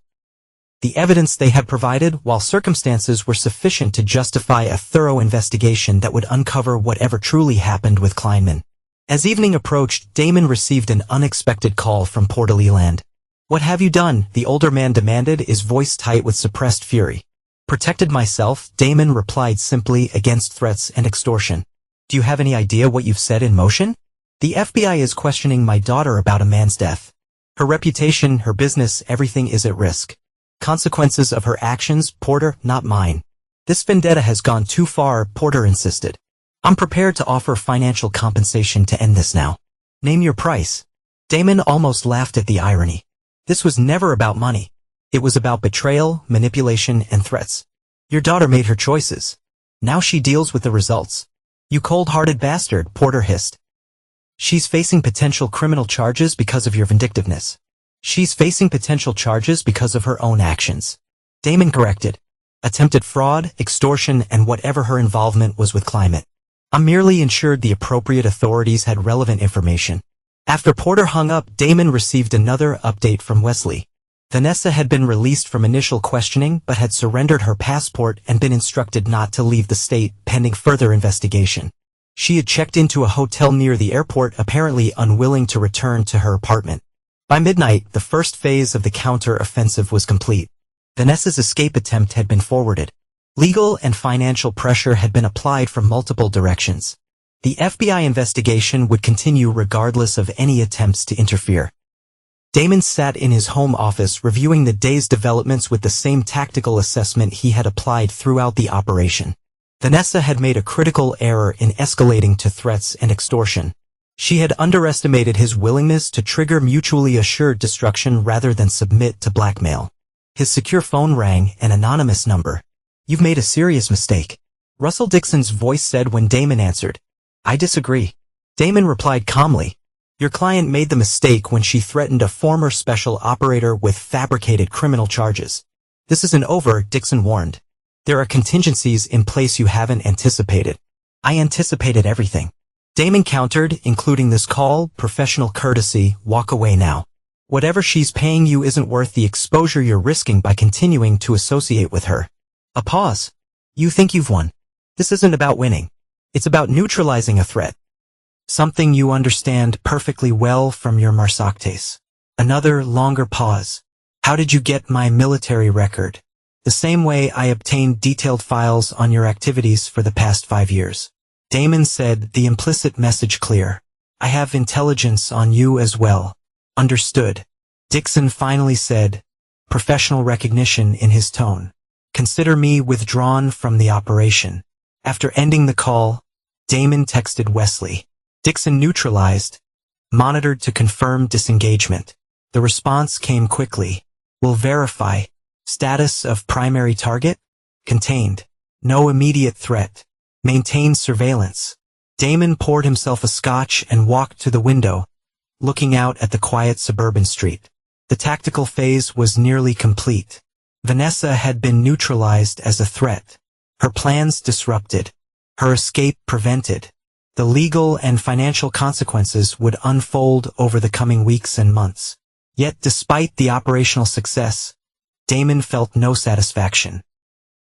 The evidence they had provided, while circumstances were sufficient to justify a thorough investigation that would uncover whatever truly happened with Kleinman. As evening approached, Damon received an unexpected call from Porter Leland. What have you done? The older man demanded, his voice tight with suppressed fury. Protected myself, Damon replied simply, against threats and extortion. Do you have any idea what you've set in motion? The FBI is questioning my daughter about a man's death. Her reputation, her business, everything is at risk. Consequences of her actions, Porter, not mine. This vendetta has gone too far, Porter insisted. I'm prepared to offer financial compensation to end this now. Name your price. Damon almost laughed at the irony. This was never about money. It was about betrayal, manipulation, and threats. Your daughter made her choices. Now she deals with the results. You cold-hearted bastard, Porter hissed. She's facing potential criminal charges because of your vindictiveness. She's facing potential charges because of her own actions. Damon corrected. Attempted fraud, extortion, and whatever her involvement was with climate. I merely ensured the appropriate authorities had relevant information. After Porter hung up, Damon received another update from Wesley. Vanessa had been released from initial questioning but had surrendered her passport and been instructed not to leave the state pending further investigation. She had checked into a hotel near the airport, apparently unwilling to return to her apartment. By midnight, the first phase of the counter-offensive was complete. Vanessa's escape attempt had been forwarded. Legal and financial pressure had been applied from multiple directions. The FBI investigation would continue regardless of any attempts to interfere. Damon sat in his home office reviewing the day's developments with the same tactical assessment he had applied throughout the operation. Vanessa had made a critical error in escalating to threats and extortion. She had underestimated his willingness to trigger mutually assured destruction rather than submit to blackmail. His secure phone rang, an anonymous number. You've made a serious mistake. Russell Dixon's voice said when Damon answered. I disagree. Damon replied calmly. Your client made the mistake when she threatened a former special operator with fabricated criminal charges. This isn't over, Dixon warned. There are contingencies in place you haven't anticipated. I anticipated everything. Damon countered, including this call, professional courtesy, walk away now. Whatever she's paying you isn't worth the exposure you're risking by continuing to associate with her. A pause. You think you've won. This isn't about winning. It's about neutralizing a threat. Something you understand perfectly well from your Marsactes. Another longer pause. How did you get my military record? The same way I obtained detailed files on your activities for the past 5 years. Damon said, the implicit message clear. I have intelligence on you as well. Understood. Dixon finally said, professional recognition in his tone. Consider me withdrawn from the operation. After ending the call, Damon texted Wesley. Dixon neutralized, monitored to confirm disengagement. The response came quickly. Will verify. Status of primary target? Contained. No immediate threat. Maintain surveillance. Damon poured himself a scotch and walked to the window, looking out at the quiet suburban street. The tactical phase was nearly complete. Vanessa had been neutralized as a threat. Her plans disrupted. Her escape prevented. The legal and financial consequences would unfold over the coming weeks and months. Yet despite the operational success, Damon felt no satisfaction.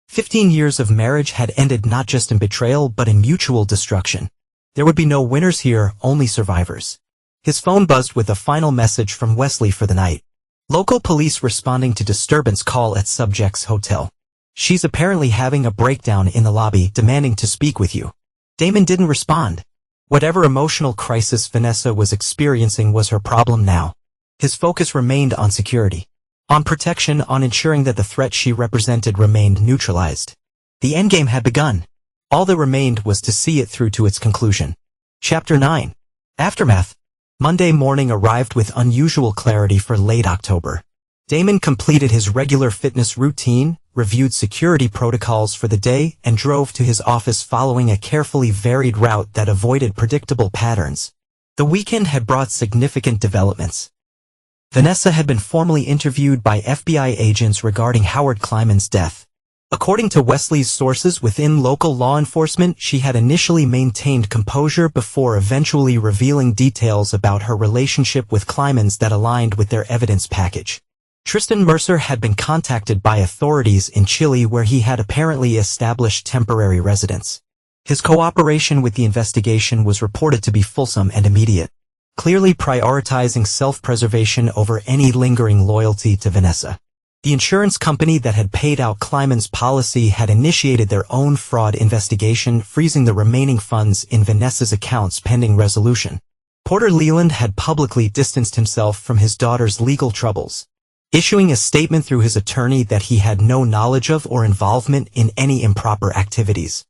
15 years of marriage had ended not just in betrayal but in mutual destruction. There would be no winners here, only survivors. His phone buzzed with a final message from Wesley for the night. Local police responding to disturbance call at subject's hotel. She's apparently having a breakdown in the lobby, demanding to speak with you. Damon didn't respond. Whatever emotional crisis Vanessa was experiencing was her problem now. His focus remained on security. On protection, on ensuring that the threat she represented remained neutralized. The endgame had begun. All that remained was to see it through to its conclusion. Chapter 9. Aftermath. Monday morning arrived with unusual clarity for late October. Damon completed his regular fitness routine, reviewed security protocols for the day, and drove to his office following a carefully varied route that avoided predictable patterns. The weekend had brought significant developments. Vanessa had been formally interviewed by FBI agents regarding Howard Kleiman's death. According to Wesley's sources within local law enforcement, she had initially maintained composure before eventually revealing details about her relationship with Kleiman's that aligned with their evidence package. Tristan Mercer had been contacted by authorities in Chile where he had apparently established temporary residence. His cooperation with the investigation was reported to be fulsome and immediate, clearly prioritizing self-preservation over any lingering loyalty to Vanessa. The insurance company that had paid out Kleiman's policy had initiated their own fraud investigation, freezing the remaining funds in Vanessa's accounts pending resolution. Porter Leland had publicly distanced himself from his daughter's legal troubles, issuing a statement through his attorney that he had no knowledge of or involvement in any improper activities.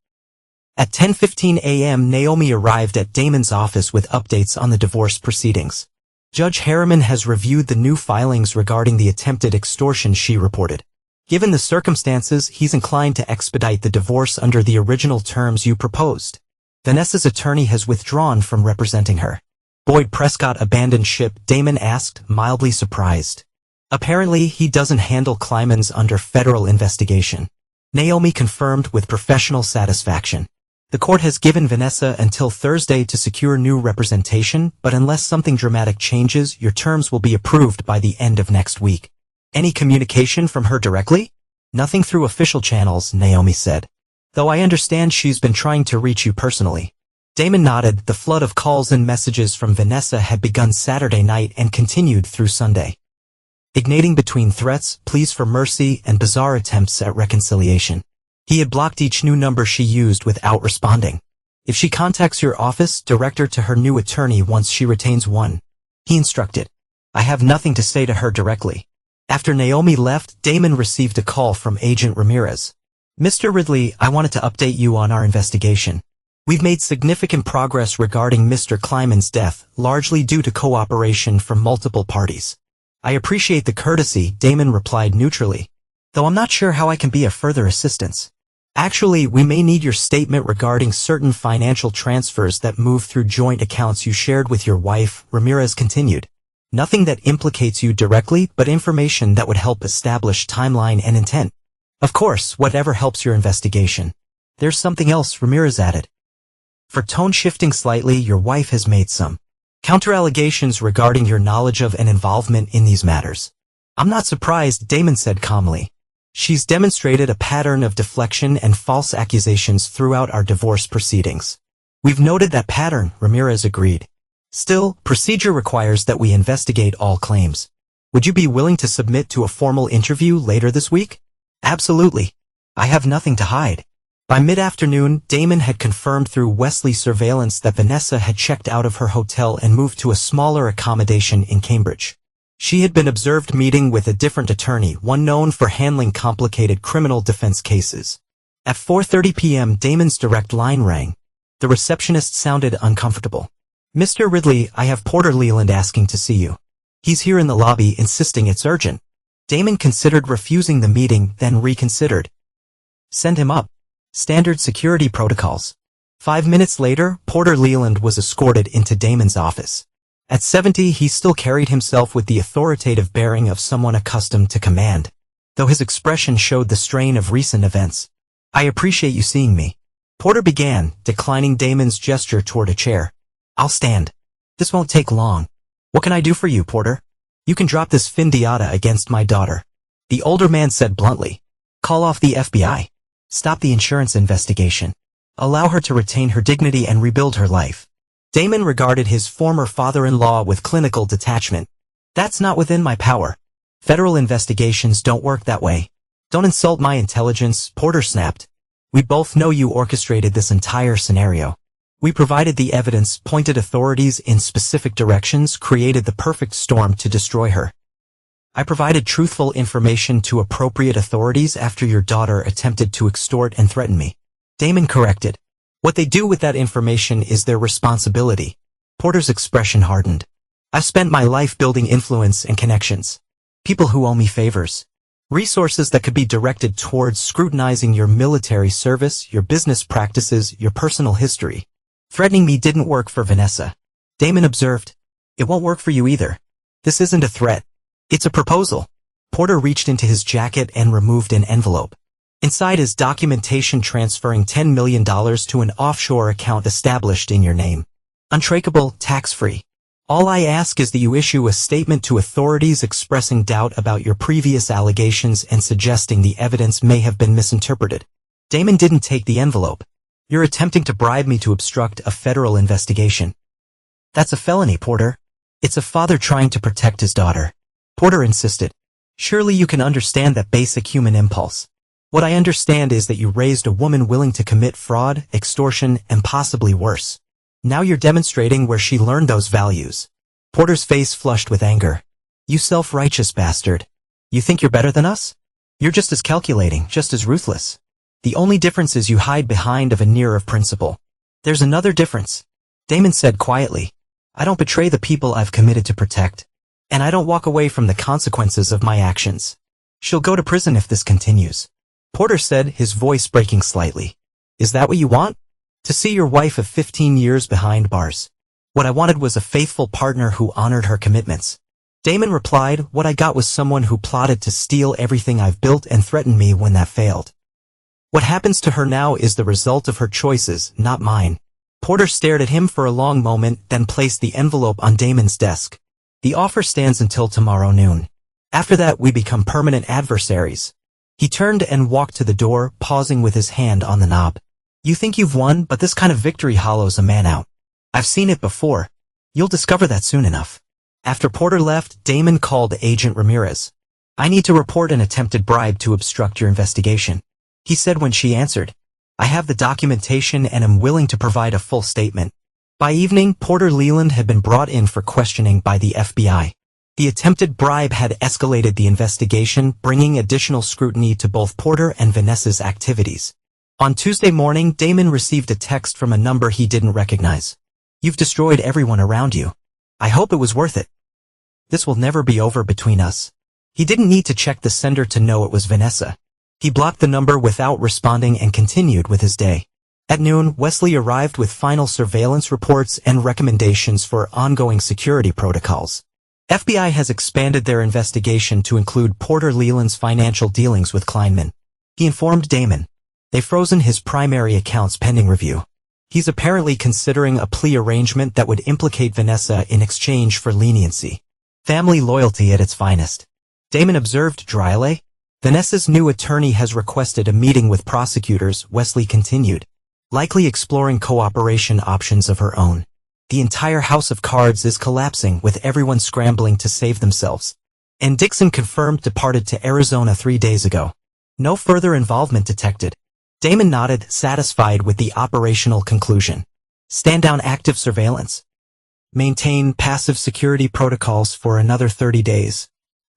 At 10:15 a.m., Naomi arrived at Damon's office with updates on the divorce proceedings. Judge Harriman has reviewed the new filings regarding the attempted extortion, she reported. Given the circumstances, he's inclined to expedite the divorce under the original terms you proposed. Vanessa's attorney has withdrawn from representing her. Boyd Prescott abandoned ship, Damon asked, mildly surprised. Apparently, he doesn't handle Kleiman's under federal investigation. Naomi confirmed with professional satisfaction. The court has given Vanessa until Thursday to secure new representation, but unless something dramatic changes, your terms will be approved by the end of next week. Any communication from her directly? Nothing through official channels, Naomi said. Though I understand she's been trying to reach you personally. Damon nodded. The flood of calls and messages from Vanessa had begun Saturday night and continued through Sunday, igniting between threats, pleas for mercy, and bizarre attempts at reconciliation. He had blocked each new number she used without responding. If she contacts your office, direct her to her new attorney once she retains one, he instructed. I have nothing to say to her directly. After Naomi left, Damon received a call from Agent Ramirez. Mr. Ridley, I wanted to update you on our investigation. We've made significant progress regarding Mr. Kleiman's death, largely due to cooperation from multiple parties. I appreciate the courtesy, Damon replied neutrally, though I'm not sure how I can be of further assistance. Actually, we may need your statement regarding certain financial transfers that move through joint accounts you shared with your wife, Ramirez continued. Nothing that implicates you directly, but information that would help establish timeline and intent. Of course, whatever helps your investigation. There's something else, Ramirez added. For tone shifting slightly, your wife has made some counter-allegations regarding your knowledge of and involvement in these matters. I'm not surprised, Damon said calmly. She's demonstrated a pattern of deflection and false accusations throughout our divorce proceedings. We've noted that pattern, Ramirez agreed. Still, procedure requires that we investigate all claims. Would you be willing to submit to a formal interview later this week? Absolutely. I have nothing to hide. By mid-afternoon, Damon had confirmed through Wesley surveillance that Vanessa had checked out of her hotel and moved to a smaller accommodation in Cambridge. She had been observed meeting with a different attorney, one known for handling complicated criminal defense cases. At 4:30 p.m., Damon's direct line rang. The receptionist sounded uncomfortable. Mr. Ridley, I have Porter Leland asking to see you. He's here in the lobby, insisting it's urgent. Damon considered refusing the meeting, then reconsidered. Send him up. Standard security protocols. 5 minutes later, Porter Leland was escorted into Damon's office. At 70, he still carried himself with the authoritative bearing of someone accustomed to command, though his expression showed the strain of recent events. I appreciate you seeing me. Porter began, declining Damon's gesture toward a chair. I'll stand. This won't take long. What can I do for you, Porter? You can drop this findiata against my daughter. The older man said bluntly. Call off the FBI. Stop the insurance investigation. Allow her to retain her dignity and rebuild her life. Damon regarded his former father-in-law with clinical detachment. That's not within my power. Federal investigations don't work that way. Don't insult my intelligence, Porter snapped. We both know you orchestrated this entire scenario. We provided the evidence, pointed authorities in specific directions, created the perfect storm to destroy her. I provided truthful information to appropriate authorities after your daughter attempted to extort and threaten me. Damon corrected. What they do with that information is their responsibility. Porter's expression hardened. I've spent my life building influence and connections. People who owe me favors. Resources that could be directed towards scrutinizing your military service, your business practices, your personal history. Threatening me didn't work for Vanessa. Damon observed. It won't work for you either. This isn't a threat. It's a proposal. Porter reached into his jacket and removed an envelope. Inside is documentation transferring $10 million to an offshore account established in your name. Untraceable, tax-free. All I ask is that you issue a statement to authorities expressing doubt about your previous allegations and suggesting the evidence may have been misinterpreted. Damon didn't take the envelope. You're attempting to bribe me to obstruct a federal investigation. That's a felony, Porter. It's a father trying to protect his daughter. Porter insisted. Surely you can understand that basic human impulse. What I understand is that you raised a woman willing to commit fraud, extortion, and possibly worse. Now you're demonstrating where she learned those values. Porter's face flushed with anger. You self-righteous bastard. You think you're better than us? You're just as calculating, just as ruthless. The only difference is you hide behind a veneer of principle. There's another difference, Damon said quietly. I don't betray the people I've committed to protect. And I don't walk away from the consequences of my actions. She'll go to prison if this continues. Porter said, his voice breaking slightly. Is that what you want? To see your wife of 15 years behind bars. What I wanted was a faithful partner who honored her commitments. Damon replied, what I got was someone who plotted to steal everything I've built and threatened me when that failed. What happens to her now is the result of her choices, not mine. Porter stared at him for a long moment, then placed the envelope on Damon's desk. The offer stands until tomorrow noon. After that, we become permanent adversaries. He turned and walked to the door, pausing with his hand on the knob. You think you've won, but this kind of victory hollows a man out. I've seen it before. You'll discover that soon enough. After Porter left, Damon called Agent Ramirez. I need to report an attempted bribe to obstruct your investigation, he said when she answered. I have the documentation and am willing to provide a full statement. By evening, Porter Leland had been brought in for questioning by the FBI. The attempted bribe had escalated the investigation, bringing additional scrutiny to both Porter and Vanessa's activities. On Tuesday morning, Damon received a text from a number he didn't recognize. You've destroyed everyone around you. I hope it was worth it. This will never be over between us. He didn't need to check the sender to know it was Vanessa. He blocked the number without responding and continued with his day. At noon, Wesley arrived with final surveillance reports and recommendations for ongoing security protocols. FBI has expanded their investigation to include Porter Leland's financial dealings with Kleinman. He informed Damon. They've frozen his primary accounts pending review. He's apparently considering a plea arrangement that would implicate Vanessa in exchange for leniency. Family loyalty at its finest. Damon observed dryly. Vanessa's new attorney has requested a meeting with prosecutors, Wesley continued, likely exploring cooperation options of her own. The entire house of cards is collapsing with everyone scrambling to save themselves. And Dixon confirmed departed to Arizona 3 days ago. No further involvement detected. Damon nodded, satisfied with the operational conclusion. Stand down active surveillance. Maintain passive security protocols for another 30 days.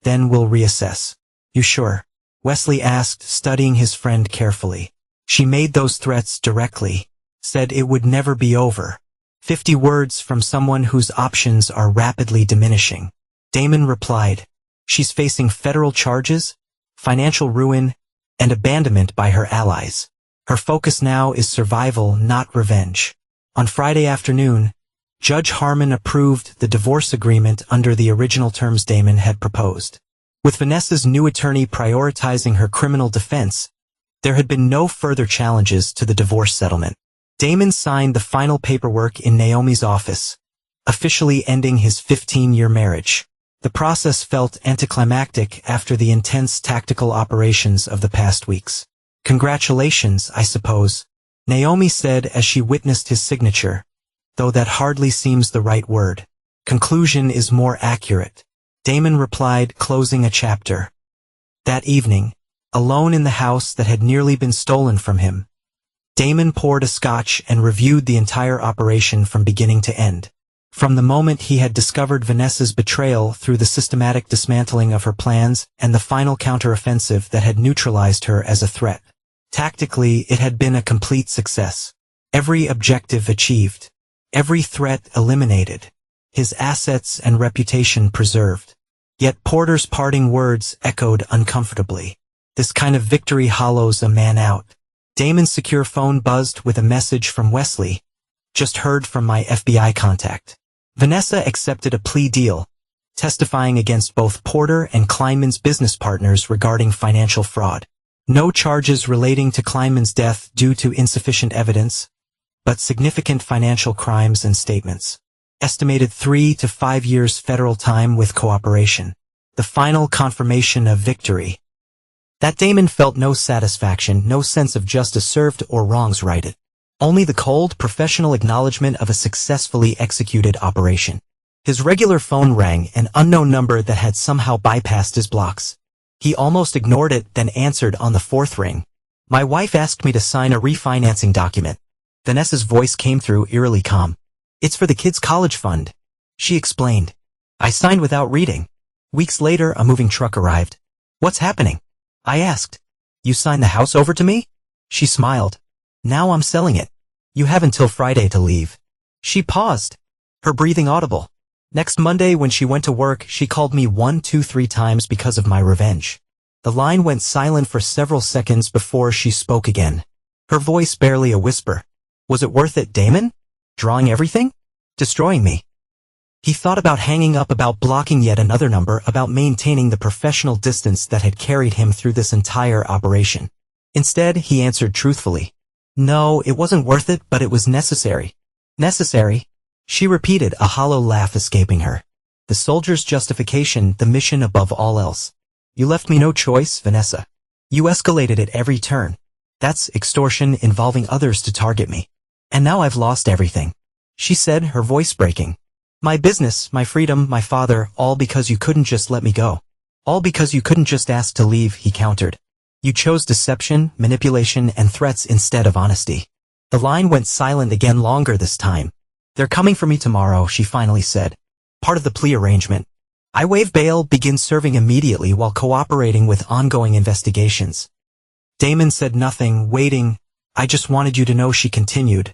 Then we'll reassess. You sure? Wesley asked, studying his friend carefully. She made those threats directly. Said it would never be over. 50 words from someone whose options are rapidly diminishing. Damon replied. She's facing federal charges, financial ruin, and abandonment by her allies. Her focus now is survival, not revenge. On Friday afternoon, Judge Harmon approved the divorce agreement under the original terms Damon had proposed. With Vanessa's new attorney prioritizing her criminal defense, there had been no further challenges to the divorce settlement. Damon signed the final paperwork in Naomi's office, officially ending his 15-year marriage. The process felt anticlimactic after the intense tactical operations of the past weeks. Congratulations, I suppose, Naomi said as she witnessed his signature, though that hardly seems the right word. Conclusion is more accurate, Damon replied, closing a chapter. That evening, alone in the house that had nearly been stolen from him, Damon poured a scotch and reviewed the entire operation from beginning to end. From the moment he had discovered Vanessa's betrayal through the systematic dismantling of her plans and the final counteroffensive that had neutralized her as a threat. Tactically, it had been a complete success. Every objective achieved. Every threat eliminated. His assets and reputation preserved. Yet Porter's parting words echoed uncomfortably. This kind of victory hollows a man out. Damon's secure phone buzzed with a message from Wesley. Just heard from my FBI contact. Vanessa accepted a plea deal, testifying against both Porter and Kleinman's business partners regarding financial fraud. No charges relating to Kleinman's death due to insufficient evidence, but significant financial crimes and statements. Estimated 3 to 5 years federal time with cooperation. The final confirmation of victory. That Damon felt no satisfaction, no sense of justice served or wrongs righted. Only the cold, professional acknowledgement of a successfully executed operation. His regular phone rang, an unknown number that had somehow bypassed his blocks. He almost ignored it, then answered on the fourth ring. My wife asked me to sign a refinancing document. Vanessa's voice came through eerily calm. It's for the kids' college fund, she explained. I signed without reading. Weeks later, a moving truck arrived. What's happening? I asked. You signed the house over to me? She smiled. Now I'm selling it. You have until Friday to leave. She paused, her breathing audible. Next Monday when she went to work, she called me 1, 2, 3 times because of my revenge. The line went silent for several seconds before she spoke again. Her voice barely a whisper. Was it worth it, Damon? Drawing everything? Destroying me? He thought about hanging up, about blocking yet another number, about maintaining the professional distance that had carried him through this entire operation. Instead, he answered truthfully. No, it wasn't worth it, but it was necessary. Necessary? She repeated, a hollow laugh escaping her. The soldier's justification, the mission above all else. You left me no choice, Vanessa. You escalated at every turn. That's extortion, involving others to target me. And now I've lost everything. She said, her voice breaking. My business, my freedom, my father, all because you couldn't just let me go. All because you couldn't just ask to leave, he countered. You chose deception, manipulation, and threats instead of honesty. The line went silent again, longer this time. They're coming for me tomorrow, she finally said. Part of the plea arrangement. I waive bail, begin serving immediately while cooperating with ongoing investigations. Damon said nothing, waiting. I just wanted you to know, she continued,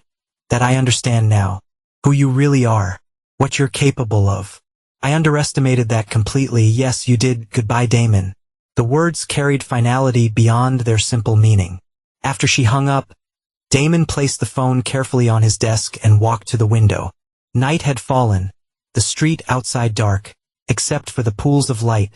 that I understand now. Who you really are. What you're capable of. I underestimated that completely. Yes, you did. Goodbye, Damon. The words carried finality beyond their simple meaning. After she hung up, Damon placed the phone carefully on his desk and walked to the window. Night had fallen, the street outside dark, except for the pools of light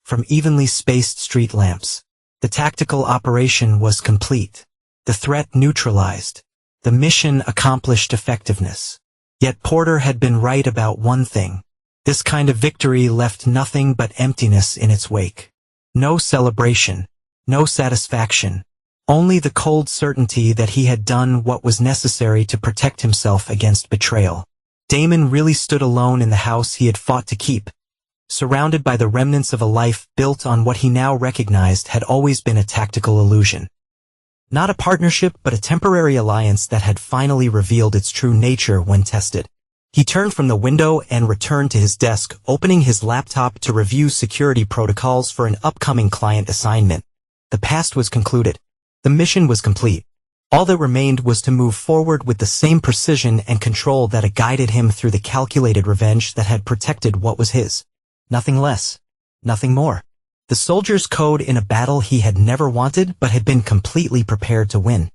from evenly spaced street lamps. The tactical operation was complete. The threat neutralized. The mission accomplished effectiveness. Yet Porter had been right about one thing. This kind of victory left nothing but emptiness in its wake. No celebration, no satisfaction. Only the cold certainty that he had done what was necessary to protect himself against betrayal. Damon really stood alone in the house he had fought to keep, surrounded by the remnants of a life built on what he now recognized had always been a tactical illusion. Not a partnership, but a temporary alliance that had finally revealed its true nature when tested. He turned from the window and returned to his desk, opening his laptop to review security protocols for an upcoming client assignment. The past was concluded. The mission was complete. All that remained was to move forward with the same precision and control that had guided him through the calculated revenge that had protected what was his. Nothing less. Nothing more. The soldier's code in a battle he had never wanted but had been completely prepared to win.